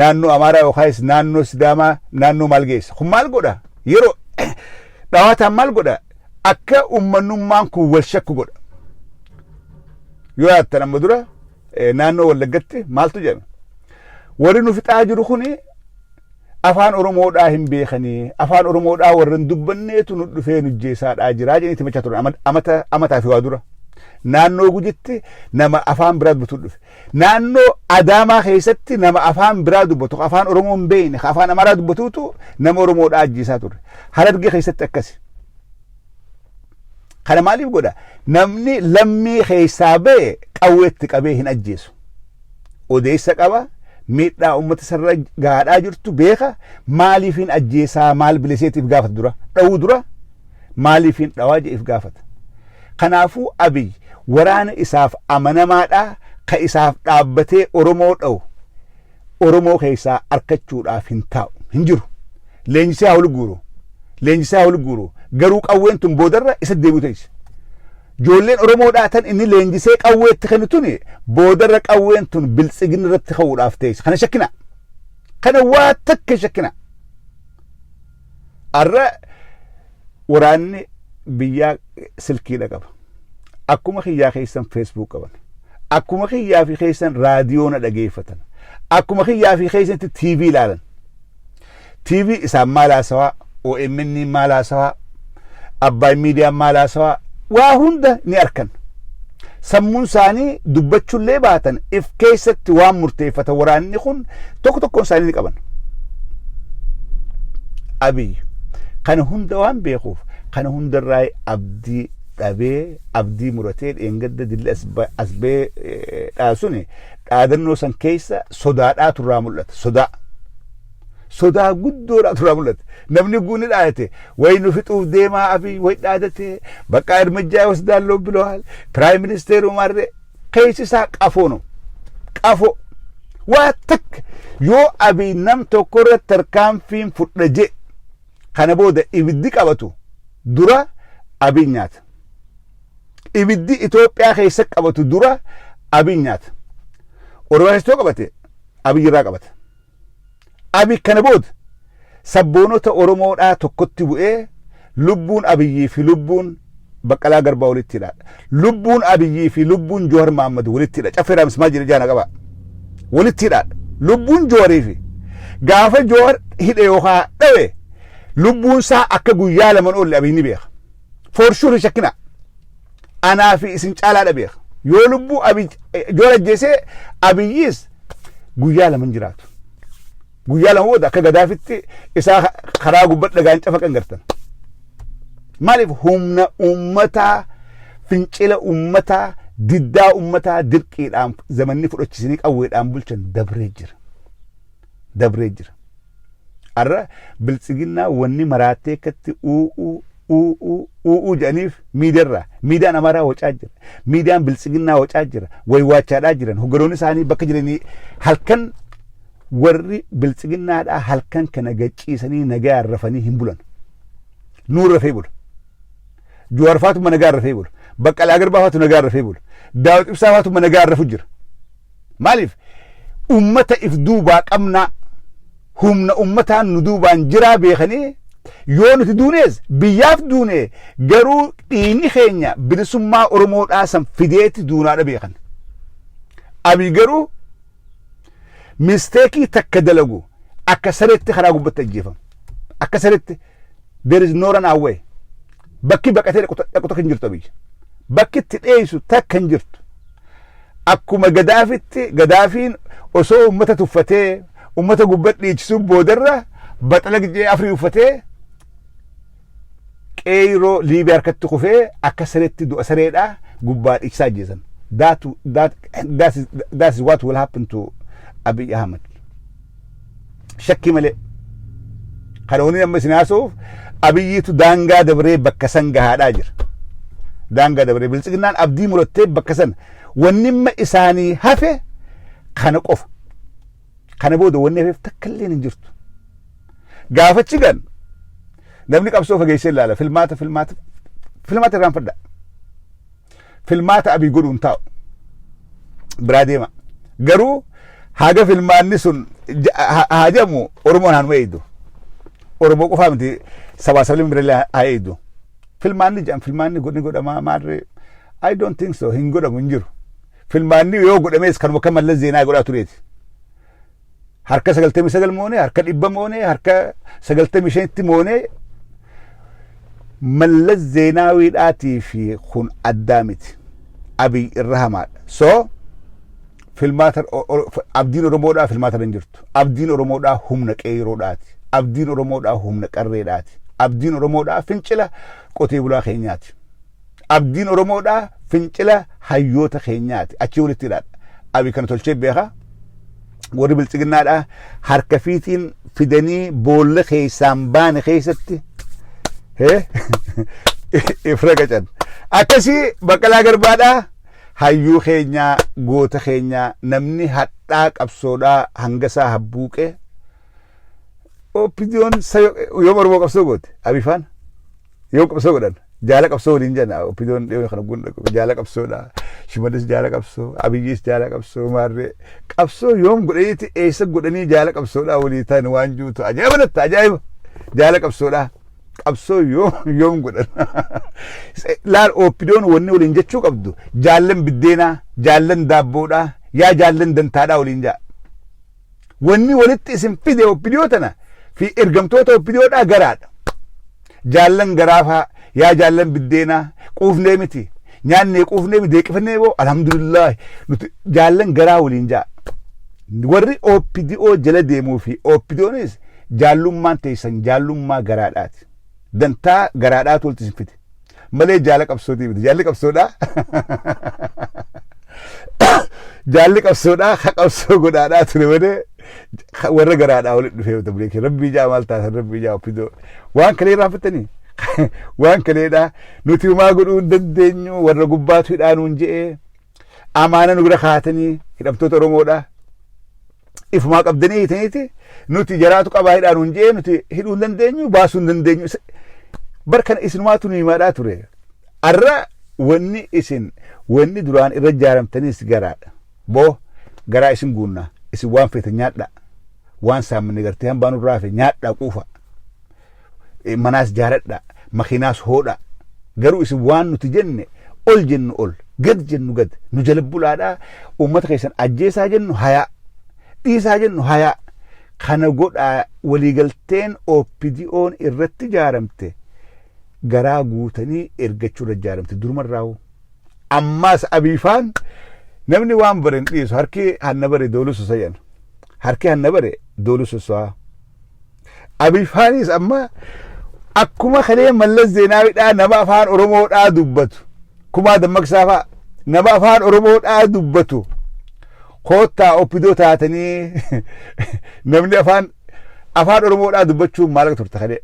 naannoo amaaraa yookaas naannoo sidaamaa naannoo maal geessa kun maal godha yeroo dhawaataan maal godha akka ummannummaan kun wal shakku godha yoo yaattan amma dura naannoo Wallaggatti maaltu jedhame warri nu fixaa jiru kuni afaan oromoodhaa hin beekanii afaan oromoodhaa warran dubbanneetu nu dhufee nu jeesaadhaa jiraa jedhanii timachaa turan amataa fi waa dura naannoo Gujitti nama afaan biraa dubbatu dhufe naannoo Adaamaa keessatti nama afaan biraa dubbatu afaan oromoo hin beekne afaan amaaraa dubbatuutu nama oromoodhaa ajjeesaa ture Harargee keessatti akkasi kana maaliif godha namni lammii keessaa ba'e qawweetti qabee hin ajjeesu odeessa qaba miidhaa ummata sarra gaadhaa jirtu beeka maaliif hin ajjeesaa maal biliseetiif gaafata dura dha'uu dura maaliif hin dhawaa jedhiif gaafata kanaafuu abiy waraana isaaf amanamaadhaa ka isaaf dhaabbatee oromoo dha'u oromoo keessaa arkachuudhaaf hin taa'u hin jiru leenjisee haa ol guuru garuu qawween tun boodarra isa deebi'u ta'is joolleen oromoodhaa tan inni leenjisee qawweetti kennu tuni boodarra qawween tun biltsigina irratti ka'uudhaaf ta'is kana shakkina kana waa takka shakkina arra waraanni biyyaa silkiidha qaba akkuma kiyyaa keessan feesbuuk qaban akkuma kiyyaa fi keessan raadiyoona dhageeffatan akkuma kiyyaa fi keessatti TV ilaalan TV isaan maalaasawaa OMN maalaasawaa Abbaay miidiyaan maalaasawaa waa hunda ni arkan sammuun isaanii dubbachuullee baatan if keessatti waan murteeffata waraanni kun tokkoon isaanii ni qaban abiy kana hunda waan beekuuf kana hundarraa abdii dhabee abdii muratee dheengadda dilli asbee dhaasuni dhaadannoo san keessa sodaadhaa turraa mul'ata sodaa guddoodhaa turraa mul'ata namni guuni dhaadate way nu fixuuf deemaa abiy way dhaadate bakka irmajjaa wasdaalloo bilowal piraayim ministeeru marre keessisaa qafo waa takka yoo abiy nam tokko irratti tarkaanfiin fudha je kana booda ibiddi qabatu dura abiy nyaata ibiddi Itoophiyaa keessa qabatu dura abiy nyaata oromoo qabate abiy irraa qabata abiy kana booda sabboonota oromoodhaa tokkotti bu'ee lubbuun abiyyii fi lubbuun Baqqalaa Garbaa walitti hidhaadha lubbuun abiyyii fi lubbuun Joowar Mahaammad walitti hidha caffee raamsmaa jira jaana qaba walitti hidhaadha lubbuun Joowarii fi gaafa Joowar hidhe yookaan dhawe lubbuun isaa akka guyyaa laman oolle abiy ni beeka foorshuun shakkina anaa fi isin caalaadha beeka yoo lubbuu abiy Joowar ajjeesee abiyyiis guyyaa laman jiraatu guyyaa lama booda akka gadaafitti isaa karaa gubbaa dhagaan cafaqan gartan maaliif humna ummataa fincila ummataa diddaa ummataa dirqiidhaan zamanni fudhachisanii qawweedhaan bulchan dabree jira arra biltsiginnaa wanni maraatee katti jedhaniif miidiyaan amaaraa wacaa jira miidiyaan biltsiginnaa wacaa jira waywaachaadhaa jiran hogganoonni isaanii bakka jiranii halkan warri biltsiginnaadhaa halkan kana gachiisanii nagaa rafanii hin bulan nuur rafee bula Juwaar Faatuma nagaa rafee bula Baqqalaa Garbaa Faatu nagaa rafee bula Daawit Ibsaa Faatuma nagaa rafu jira maaliif ummata if duubaa qabnaa humna ummataan nu duubaan jiraa beekanii yoo nuti duunees biyyaaf duune garuu dhiini keenya bilisummaa Oromoodhaa san fideeti duunaadha beekan Abii garuu misteekii takka dalagu akka sareetti karaa gubbatti ajjeefama akka sareetti there is no run away bakki baqatee dhaqu takka hin jirtu Abii bakki itti dheessu takka hin jirtu akkuma gadaafiin osoo ummata tuffatee ummata gubbatti dhiichisuu boodarra baxala gijee afrii uffatee qeyroo Liibiyaa harkatti kufee akka sareetti du'a sareedhaa gubbaa dhiichisaa ajjeesan that is what will happen to Abiy Ahmed shakki malee kana wani amma isin haasa'uuf Abiyyiitu daangaa dabree bakka san gahaadhaa jira daangaa dabree biltsiginnaan abdii murattee bakka san wannimma isaanii hafe kana qofa kana booda wanni hafeef takka illee hin jirtu gaafachi gan namni qabsoo fageessee ilaala filmaata irraan fadda filmaata Abiy godhuun taa'u biraa deema garuu haga filmaanni sun haa jedhamu Oromoon haanuma eeydu Oromoo qofaa miti sabaa sabni birallee haa eeydu filmaanni jedhan filmaanni godhamaa maarree I don't think so hin godhamu hin jiru filmaanni yoo godhamees kanuma akka Mallas Zeenaa godhaa tureeti harka 99 moonee harka 100 moonee harka 95tti moonee Mallas Zeenaawiidhaatii fi kun addaa miti Abiy irra hamaadha so filmaata abdiin Oromoodhaa filmaata hin jirtu abdiin Oromoodhaa humna qeeroodhaati abdiin Oromoodhaa humna qarreedhaati abdiin Oromoodhaa fincila qotee bulaa keenyaati abdiin Oromoodhaa fincila hayyoota keenyaati achi walitti hidhaadha Abiy kana tolchee beekaa warri biltsiginnaadhaa harka fiitiin fidanii boolla keessaan baane keessatti ifra qacan akkasii Baqqalaa Garbaadhaa hayyuu keenyaa goota keenyaa namni hadhaa qabsoodhaa hangasaa habbuuqee opinion yoo Oromoo qabsoo goote Abiy faana yoo qabsoo godhan jaala qabsoo waliin jenna opinion dhiyoo kana gunda jaala qabsoodhaa Shimallis jaala qabsoo Abiyyis jaala qabsoo maarree qabsoo yoom godhaniiti eessa godhanii jaala qabsoodhaa walii ta'an waan juutu ajaa'iba jaala qabsoodhaa qabsoo yoom godhan laal opinion wanni waliin jechuu qabdu jaallan biddeenaa jaallan daabboodhaa yaa jaallan dantaadhaa waliin jaa wanni walitti isin fide opinion tana fi ergamtoota opiniyoodhaa garaadha jaallan garaafaa yaa jaallan biddeenaa quufnee miti nyaannee quufnee miti deeqifannee boo alhamdulillah nuti jaallan garaa waliin jaa warri OPDO jala deemuu fi OPDOnis jaallummaan teessan jaallummaa garaadhaati dantaa garaadhaatu walitti isin fide malee jaala qabsootii miti jaalli qabsoodhaa jaalli qabsoodhaa ha qabsoo godhaadhaa ture malee warra garaadhaa walitti dhufee tableekee rabbii jaa maal taatan rabbii jaa OPDO waan kalee raanfattanii waan kaleedhaa nuti homaa godhuu hin dandeenyu warra gubbaatu hidhaanuun je'ee amaana nu bira kaatanii hidhamtoota Oromoodhaa ifumaa qabdanii hiitaniiti nuti jaraatu qabaa hidhaanuun je'ee nuti hidhuu hin dandeenyu baasuu hin dandeenyu barkana isinumaatu nu himaadhaa ture arra wanni duraan irra ijaaramtaniis garaadha boo garaa isin guunnaa isin waan feetan nyaadhaa waan saammanni gartee hambaan irraa fe nyaadhaa quufa manaas jaaradhaa makiinaas hoodhaa garuu isin waan nuti jenne ol jennu ol gad jennu gad nu jala bulaadhaa uummata keessan ajjeesaa jennu hayaa dhiisaa jennu hayaa kana godhaa waliigalteen OPDO'n irratti ijaaramte garaa guutanii ergachuu irra ijaaramte durumarraawu ammaas Abiifaan namni waan bare hin dhiisu harki hanna bare doolusu sayyan harki hanna bare doolusu saa Abiifaanis amma akkuma kalee Mallas Zeenaawiidhaa nama afaan Oromoodhaa dubbatu kumaa dammaqsaa fa'a nama afaan Oromoodhaa dubbatu koottaa OPDO taatanii namni afaan oromoodhaa dubbachuun maal akka turte kadhee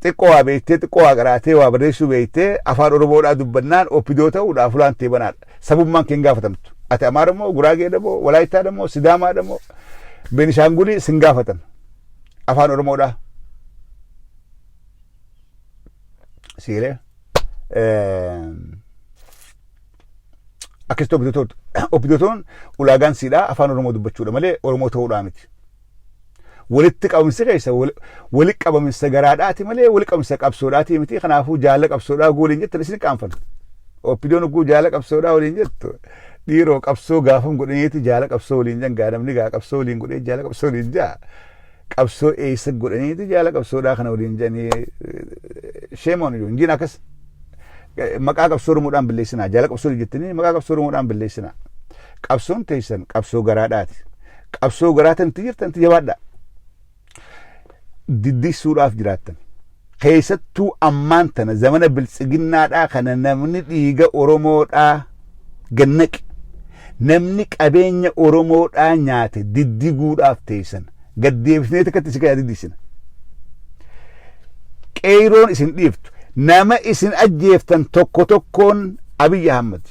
xiqqoo waa beektee xiqqoo waa qaraatee waa barreessuu beektee afaan oromoodhaa dubbannaan oppidoo ta'uudhaaf ulaan ta'e banaadha sabummaan keen gaafatamtu ati amaara moo guraagee moo walaayittaa moo sidaamaa moo beenishaangulii sin gaafatan afaan oromoodhaa siilee akkasitti oppidootoon ulaagaan siidhaa afaan oromoo dubbachuudha malee oromoo ta'uudhaa miti. Walitti qabamsa keessa walitti qabamsa garaadhaati malee walitti qabamsa qabsoodhaati miti kanaafuu jaala qabsoodhaa waliin jettan isin qaanfatu. Oppidoon oguu jaala qabsoodhaa waliin jettu dhiiroo qabsoo gaafam godhaniiti jaala qabsoo waliin jangaa namni gaa qabsoo waliin godhee jaala qabsoo waliin jaa qabsoo eessa godhaniiti jaala qabsoodhaa kana waliin janii sheemoon iyyuu injiin akkas maqaa qabsoo oromoodhaan billeessinaa jaala qabsoo jettanii maqaa qabsoo oromoodhaan billeessinaa qabsoon teessan qabsoo garaadhaati qabsoo garaatan jirtan jabaadhaa. Diddisuudhaaf jiraattan keessattuu ammaan tana zamana biltsiginnaadhaa kana namni dhiiga oromoodhaa gannaqe namni qabeenya oromoodhaa nyaate diddiguudhaaf teessan gaddeebisnee takkatti si kaya diddisina qeeroon isin dhiiftu nama isin ajjeeftan tokko tokkoon Abiy Ahmed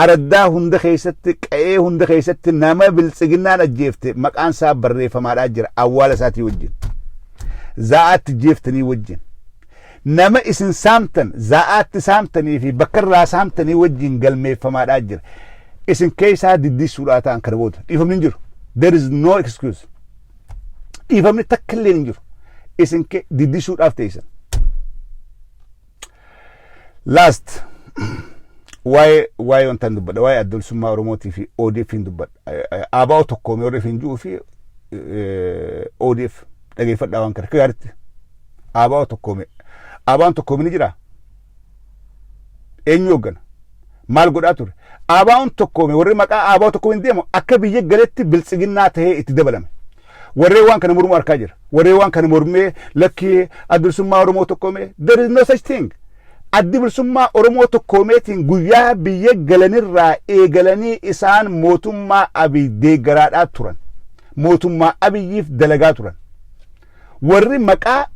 araddaa hunda keessatti qe'ee hunda keessatti nama biltsiginnaan ajjeefte maqaan isaa barreeffamaadhaa jira awwaala isaatii wajjin. Za'aatti jeeftanii wajjin nama isin saamtan za'aatti saamtanii fi bakkarraa saamtanii wajjin galmeeffamaadhaa jira isin keessaa diddisuudhaa ta'an kana booda dhiifamni hin jiru there is no excuse dhiifamni takka illee hin jiru isin diddisuudhaaf teessan. Last waa'ee wantaan dubbadha waa'ee adda bilisummaa oromootii fi ODF hin dubbadha ABO tokkoomee ODF hin jiru fi ODF dhageeffadhaa waan kana gaaritti ABO tokkoome ABO'n tokkoome ni jira eenyu hoggana maal godhaa ture ABO'n tokkoome warri maqaa ABO tokkoome hin deemu akka biyya galetti biltsiginnaa tahee itti dabalame warreen waan kana mormuu harkaa jira warreen waan kana mormee lakkii adda bilisummaa oromoo tokkoome there is no such thing addi bilisummaa oromoo tokkoomeetiin guyyaa biyya galanirraa eegalanii isaan mootummaa Abiy deeggaraadhaa turan mootummaa Abiyyiif dalagaa turan. Warri maqaa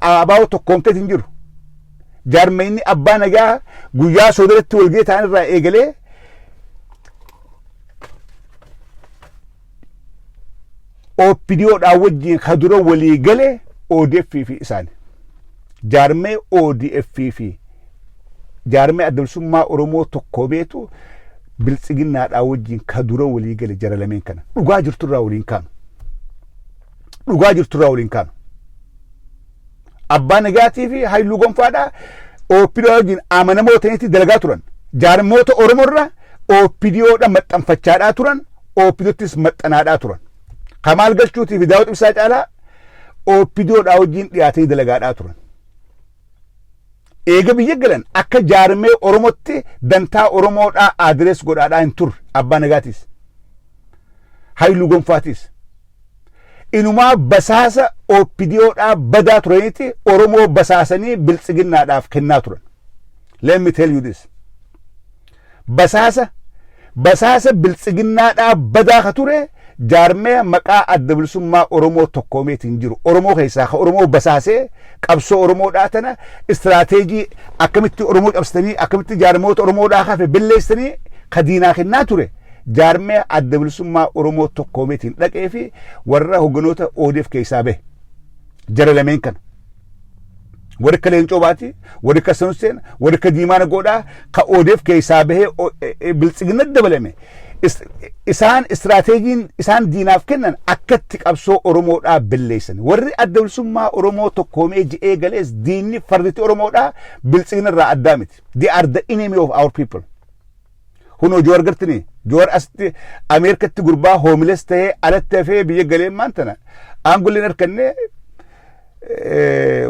ABO tokkoomtee hin jiru jaarmeenni abbaa nagaa guyyaa soodaratti walgee ta'an irraa eegalee OPDOdhaa wajjin ka dura walii galee ODF fi isaani jaarmee ODF fi jaarmee adda bilisummaa oromoo tokkoomeetu biltsiginnaadhaa wajjin ka dura walii gale jara lameen kana dhugaa jirturraa waliin kaanu. Dhugaa jirturraa waliin kaanu abbaa nagaatii fi hayluu gonfaadhaa OPDO wajjin amanamoo ta'anitti dalagaa turan jaarmoota oromoorra OPDOdha maxxanfachaadhaa turan OPDOttis maxxanaadhaa turan kamaal galchuutii fi daawwit ibsaa caalaa OPDOdhaa wajjin dhiyaatanii dalagaadhaa turan eega biyya galan akka jaarmee oromootti dantaa oromoodhaa adirees godhaadhaa hin turre abbaa nagaatiis hayluu gonfaatis. Inumaa basaasa OPDOdhaa badaa turanitti oromoo basaasanii biltsiginnaadhaaf kennaa turan. Let me tell you this. Basaasa biltsiginnaadhaa badaa ka ture jaarmee maqaa adda bilisummaa oromoo tokkoomeetiin jiru oromoo keessaa ka oromoo basaasee qabsoo oromoodhaa tana istiraateejii akkamitti oromoo cabsitanii akkamitti jaarmoota oromoodhaa hafe billeessanii ka diinaa kennaa ture. Jaarmee adda bilisummaa oromoo tokkoomeetiin dhaqee fi warra hogganoota ODF keessaa bahe jara lameen kana warri akka Leencoo Baatii warri akka Sanusseen warri akka Diimaa Nagoodhaa ka ODF keessaa bahee biltsiginna dabalame isaan istiraateejiin isaan diinaaf kennan akkatti qabsoo oromoodhaa billeessan warri adda bilisummaa oromoo tokkoomee ji'ee galees diinni farditi oromoodhaa biltsiginarraa addaa miti they are the enemy of our people. Huno Joor gartini Joor asti Ameerikatti gurbaa homiles ta'ee alatti hafee biyya galee maantana aangolleen harkanne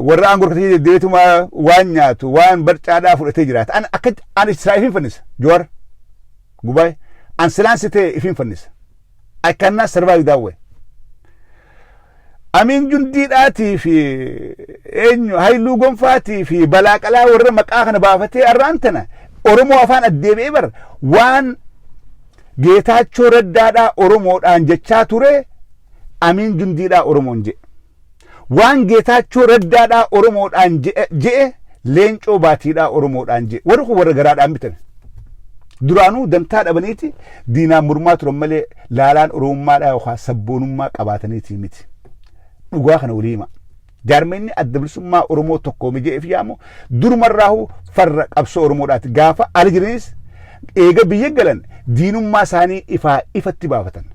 warra aangol katee deetuma waan nyaatu waan barcaadhaa fudhatee jiraata an akka an Israa'ifin fannisa Joor gubaay an silaansi ta'e ifin fannisa I cannot survive that way. Amin jundiidhaatii fi eenyu hayluu gonfaatii fi balaaqalaa warra maqaa kana baafatee arraan tana oromoo afaan addeebi'ee bar waan Geetaachoo Raddaadhaa oromoodhaan jechaa ture Amiin Jundiidhaa Oromoon jedhe. Waan Geetaachoo Raddaadhaa Oromoodhaan jedhe Leencoo Baatiidhaa Oromoodhaan jedhe. Warri kun warra garaadhaan bitan. Duraanuu dantaa dhabaniiti diinaan mormaa turan malee laalaan Oromummaadhaa yookaan sabboonummaa qabaataniiti miti. Dhugaa kana walii hima. Jaarmeenni adda bilisummaa Oromoo tokkoomee jedheef yaamu durumarraahu farra qabsoo Oromoodhaati. Gaafa aljiriinis eega biyya galan diinummaa isaanii ifatti baafatan.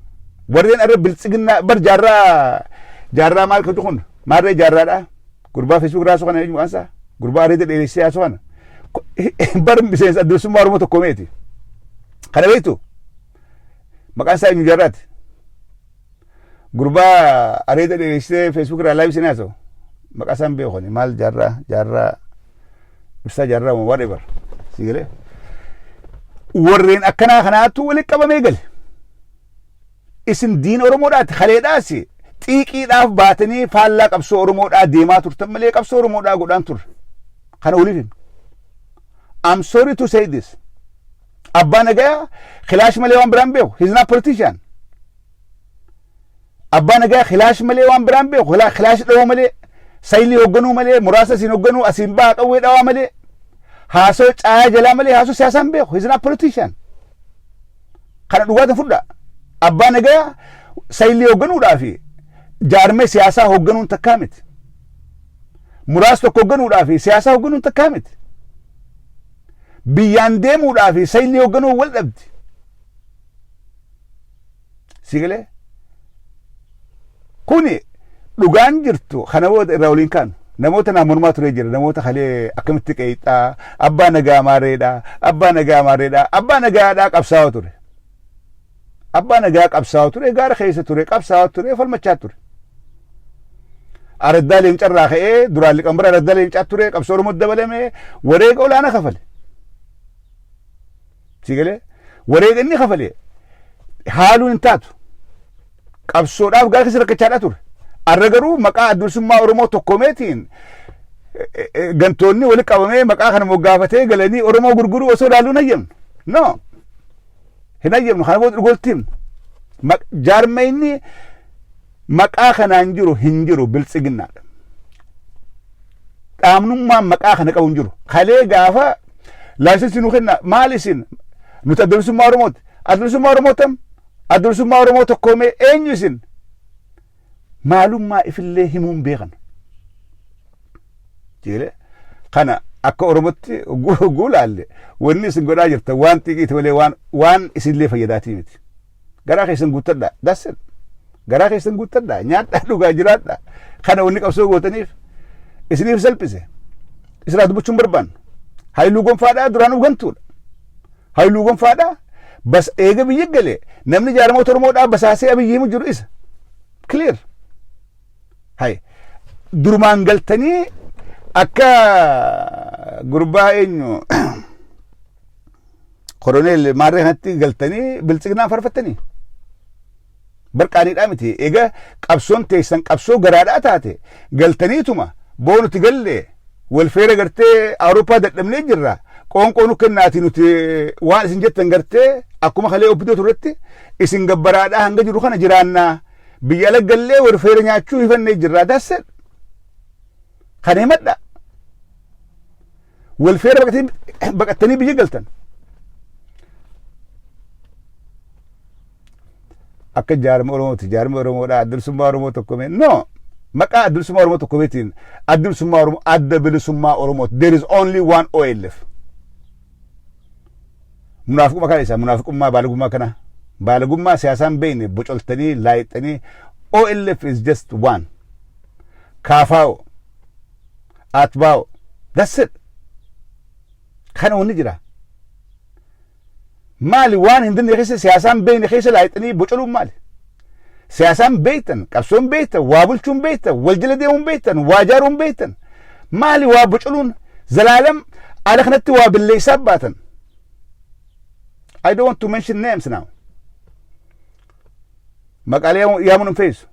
Warreen arra biltsiginnaa bar jaarraa maal kan kun maarree jaarraadhaa gurbaa Facebook raasoo kana eenyu maqaansaa gurbaa reeda dheeressee haasoo kana bar miseensa adda bilisummaa Oromoo tokkoomeeti. Kana beektu maqaan isaa eenyu jaarraati. Gurbaa areeda dheeressee Facebook irraa laayivii seenaa haasoo maqaa isaan beekoni maal jaarraa ibsaa jaarraa whatever sigalee warreen akkanaa kanaatu walitti qabamee gale. Isin diina Oromoodhaati kaleedhaas xiiqiidhaaf baatanii faallaa qabsoo Oromoodhaa deemaa turtan malee qabsoo Oromoodhaa godhaan turre. Kana waliif himi. I'm sorry to say this. Abbaa Nagayaa khilaash malee waan biraan beeku. He's not politician. Abbaa Nagayaa khilaash malee waan biraan beeku. Khilaash dhawoo malee saayilii hoogganuu malee muraasa asiin hoogganuu asiin baa qawwee dhawaa malee haasoo caayaa jalaa malee haasoo siyaasaan beeku. He's not politician. Kana dhugaatiin fudhaa. Abbaa Nagayaa saayilii hoogganuudhaa fi jaarmee siyaasaa hoogganuun takkaa miti. Muraasa tokko hoogganuudhaa fi siyaasaa hoogganuun takkaa miti. Biyyaan deemuudhaa fi saayilii hoogganuu wal dhabdi. Sigalee kuni dhugaan jirtu kana booda irraa waliin kaanu. Namoota naa mormaa turee jira. Namoota kalee akkamitti qeexaa Abbaa Nagayaa maareedhaa Abbaa Nagayaa maareedhaa Abbaa Nagayaadhaa qabsaa'aa ture. Abbaa Nagayaa qabsaa'aa ture gaara keessa ture qabsaa'aa ture falmachaa ture. Araddaa Leencarraa ka'ee duraan liqambara Araddaa Leencaa ture qabsoo Oromoo dabalamee wareega olaanaa kafale. Sigalee wareega inni kafale haaluun hin taatu. Qabsoodhaaf gaara keessa rakkachaadhaa ture. Arra garuu maqaa adda bilisummaa Oromoo tokkoomeetiin gantoonni walitti qabamee maqaa kana moggaafatee galanii Oromoo gurguruu osoo ilaaluun hayyamnu. No. Hin hayyamnu kana booda dhugoltiin jaarmeenni maqaa kanaan jiru hin jiru biltsiginnaadha. Dhaabnummaan maqaa kana qabu hin jiru. Kalee gaafa laayisensi nu kenna maal isin nuti adda bilisummaa Oromooti. Adda bilisummaa Oromoo tam adda bilisummaa Oromoo tokkoomee eenyu isin maalummaa ifillee himuun beekan. Jeelee kana akka Oromootti guulaalle wanni isin godhaa jirta waan xiqiiti malee waan isinillee fayyadaatii miti. Garaa keessan guuttadhaa. That's it. Garaa keessan guuttadhaa. Nyaadhaa dhugaa jiraadhaa. Kana wanni qabsoo gootaniif isiniif salphise. Isirraa dubbachuun barbaannu. Haayiluu gonfaadhaa duraan gantuudha. Haayiluu gonfaadhaa bas eega biyya galee namni jaarmoota Oromoodhaa basaasee abiyyi himu jiru isa. Clear. Hay durumaan galtanii akka gurbaa eenyu koroneel maarree kanatti galtanii biltsiginaan farfattanii barqaaniidhaa miti. Egaa qabsoon teessan qabsoo garaadhaa taate galtaniituma boonuti gallee walfeera gartee Awurooppaa dadhabnee jirra. Qoonqoo nu kennaati nuti waan isin jettan gartee akkuma kalee obbidoo turretti isin gabbaraadhaa hanga jiru kana jiraannaa. Biyya ala gallee walfeera nyaachuu hifannee jirra. Daasset kana himadha. Walfeera baqattanii biyya galtan. Akka jaarma Oromooti. Jaarma Oromoodhaa adda bilisummaa Oromoo tokkoomee. No. Maqaa adda bilisummaa Oromoo tokkoomeetiin adda bilisummaa Oromoo adda bilisummaa Oromooti. There is only one OLF. Munaafiqummaa kana isa munaafiqummaa baalagummaa kana. Baalagummaa siyaasaan beekne bocoltanii laayixanii OLF is just one. Kaafao Atbao. That's it. Kana wanni jira. Maali waan hin dinne keessa siyaasaan beekne keessa laayixanii bocoluun maali? Siyaasaan beektan, qabsoon beektan, waa bulchuun beektan, wal jala deemuun beektan, waa jaaruun beektan. Maali waa bocoluun zalaalam ala kanatti waa billeessaa baatan. I don't want to mention names now. Maqaalee yaamuun hin feesu.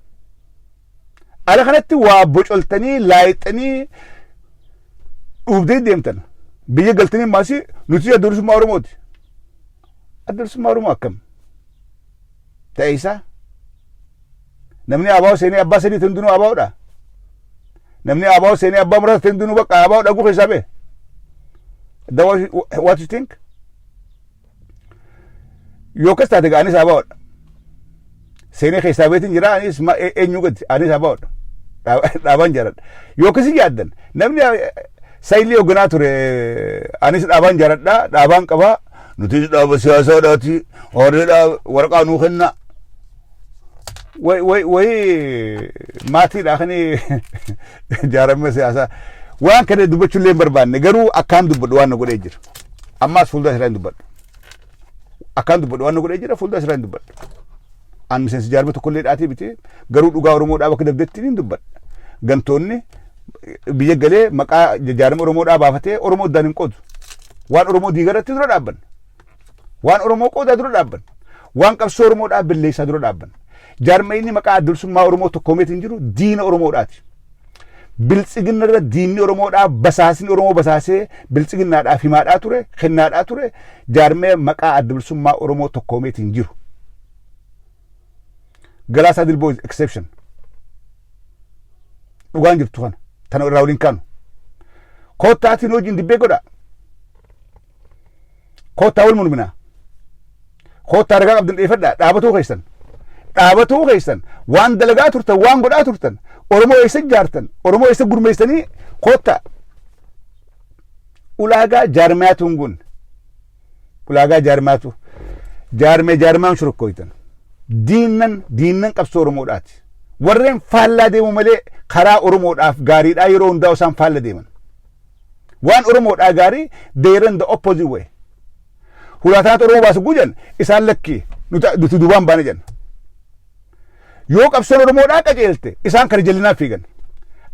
Ala kanatti waa bocoltanii laayixanii dhuubdee deemtan. Biyya galtanii maasii nuti adda bilisummaa Oromooti. Adda bilisummaa Oromoo akkam ta'e isaa namni abaa seenee abbaa sadii tindinuu abaa'udha. namni abaa seenee abbaa muraasa tindinuu bakka abaa'u dhaguu keessaa bee. What you think? Yookas taate anis abaa'udha. Seenee keessaa beetiin jira anis eenyu gadi anis abaa'udha. Dhaabaan jaaladha. Yookas yaaddan namni sayilii hoogganaa ture anis dhaabaan jaaladha dhaabaan qabaa nuti dhaaba siyaasaadhaati horeedhaa waraqaa nuu kenna. Way maatiidha kani jaaramee siyaasaa waan kana dubbachuu illee hin barbaanne garuu akkaan dubbadhu waan na godhee jira. Ammaas fuuldura isaa hin dubbadhu. Akkaan dubbadhu waan na godhee jira fuuldura isaa hin dubbadhu. An miseensi jaarmee tokkollee dhaatii biti garuu dhugaa Oromoodhaa bakka dabdetti hin dubbadha. Gantoonni biyya galee maqaa jaarmee Oromoodhaa baafatee Oromoo addaan hin qoodu. Waan Oromoo diigaratti dura dhaabban. Waan Oromoo qoodaa dura dhaabban. Waan qabsoo Oromoodhaa billeessaa dura dhaabban. Jaarmee inni maqaa adda bilisummaa Oromoo tokkoomeetiin jiru diina Oromoodhaati. Biltsiginna irra diinni Oromoodhaa basaasni Oromoo basaasee biltsiginnaadhaaf himaadhaa ture kennaadhaa ture jaarmee maqaa adda bilisummaa Oromoo tokkoomeetiin jiru. Galaasaa Dilboo exception. Dhugaan jirtu kana tana irraa waliin kaanu. Koottaatiin hojiin dibbee godha. Koottaa wal mul'inaa. Koottaa ragaa qabdan dheeffadhaa dhaabatuu keessan. Dhaabatuu keessan waan dalagaa turtan waan godhaa turtan Oromoo eessa ijaartan Oromoo eessa gurmeessanii koottaa. Ulaagaa jaarmaatuun kun ulaagaa jaarmaatu jaarmaan shurokkoytan. Diinnan qabsoo Oromoodhaati. Warreen faallaa deemu malee karaa Oromoodhaaf gaariidhaa yeroo hundaa isaan faalla deeman. Waan Oromoodhaa gaarii deeran the opposite way. Hulaataat Oromoo baasu gujan isaan lakkii nuti duubaan baana jenna. Yoo qabsoon Oromoodhaa qajeelte isaan kana jallinaa fiigan.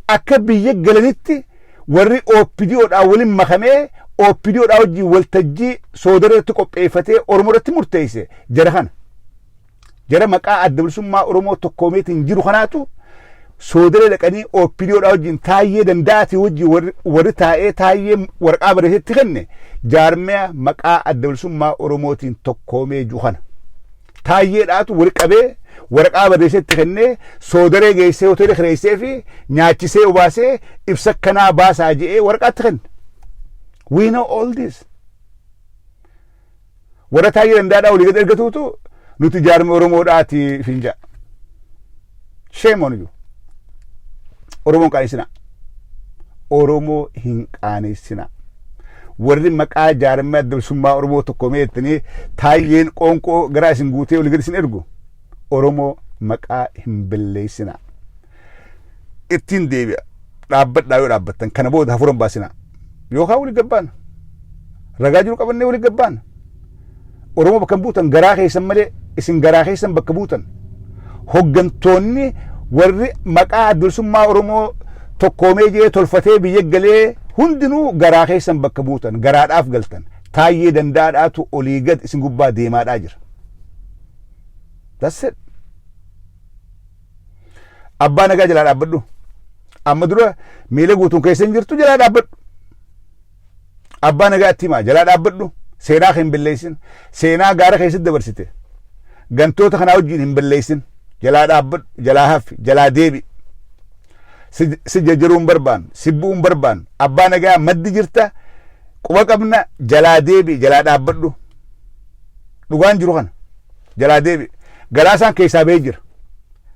Akka biyya galanitti warri OPDOdhaa waliin makamee OPDOdhaa wajjin waltajjii soodareetti qopheeffatee Oromoodhaatti murteesse jara kana. Jara maqaa adda bilisummaa Oromoo tokkoomeetiin jiru kanaatu soodaree dhaqanii OPDOdhaa wajjin taayyee danda'atii wajjin warri taa'ee taayyee waraqaa barreessetti kenne jaarmee maqaa adda bilisummaa Oromootiin tokkoomee jiru kana. Taayyeedhaatu wal qabee waraqaa barreessetti kennee soodaree geessee hoteela kireessee fi nyaachisee obaasee ibsa kanaa baasaa je'ee waraqaatti kenne. We know all this. Warra taayyee danda'aadhaa walii gad ergatuutu nuti jaarmee Oromoodhaati finja. Shame on you. Oromoon qaaneessina. Oromoo hin qaaneessina. Warri maqaa jaarmee adda bilisummaa Oromoo tokkoomee jettanii taayyeen qoonqoo garaa isin guutee walii gad isin ergu. Oromoo maqaa hin balleessina. Ittiin deebi'a. Dhaabbadhaa yoo dhaabbattan kana booda hafuuran baasina. Yookaan walii gabbaan. Ragaa jiru qabannee walii gabbaan. Oromoo bakka buutan garaa keessan malee isin garaa keessan bakka buutan. Hoggantoonni warri maqaa adda bilisummaa Oromoo tokkoomee jee tolfatee biyya galee hundinuu garaa keessan bakka buutan garaadhaaf galtan. Taayyee danda'aadhaatu olii gad isin gubbaa deemaadhaa jira. That's it. Abbaa nagaa jalaa dhaabbadhu. Amma dura miila guutuun keessan jirtu jalaa dhaabbadhu. Abbaa nagaa itti himaa jalaa dhaabbadhu. Seenaa hin balleessin. Seenaa gaara keessatti dabarsite. Gantoota kanaa wajjin hin balleessin. Jalaa dhaabbadhu, jalaa hafi, jalaa deebi. Si jajjaruu hin barbaannu, sibbuu hin barbaannu. Abbaa nagaa maddi jirta. Quba qabna jalaa deebi, jalaa dhaabbadhu. Dhugaan jiru kana. Jalaa deebi. Galaasaan keessaa ba'ee jira.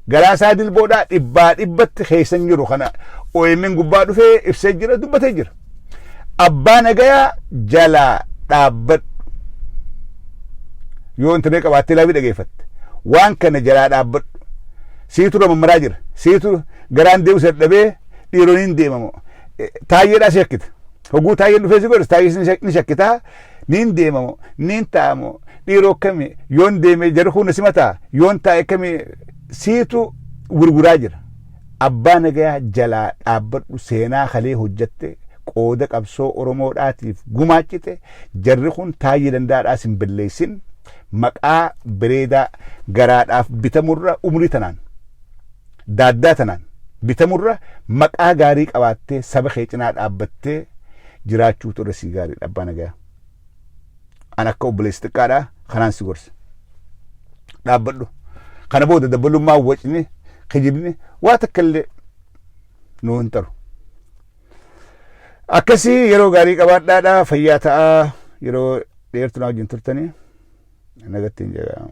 Galaasaa Dilboodhaa dhibbaa dhibbatti keessan jiru kana OMN gubbaa dhufee ibsee jira dubbatee jira. Abbaa nagaa jalaa dhaabbadhu. Yoo intarneet qabaattee laafii dhageeffatte waan kana jalaa dhaabbadhu. Siitu ramammaraa jira. Siitu garaan deemu sadhabee dhiironiin deemamu. Taayyeedhaa si shakkita. Hogguu taayyeen dhufee si godhas taayyee ni shakkitaa. Niin deemamu, niin taa'amu, dhiiroo akkamii yoon deeme jarri humna simataa yoon taa'e akkamii siitu gurguraa jira. Abbaa nagaa jalaa dhaabbadhu seenaa kalee hojjatte qooda qabsoo Oromoodhaatiif gumaachite jarri kun taayyee danda'aadhaas hin balleessin maqaa bareedaa garaadhaaf bitamurra umrii tanaan daaddaa tanaan bitamurra maqaa gaarii qabaattee saba kee cinaa dhaabbattee jiraachuutu irra sii gaariidha abbaa nagaa. An akka obboleessi xiqqaadhaa kanaan si gorsa. Dhaabbadhu. Kana booda dabbalummaa wacni kijibni waa takka illee nu hin taru. Akkasii yeroo gaarii qabaadhaadhaa fayyaa ta'aa yeroo dheertuu na wajjin turtanii nagatti hin jedhaa.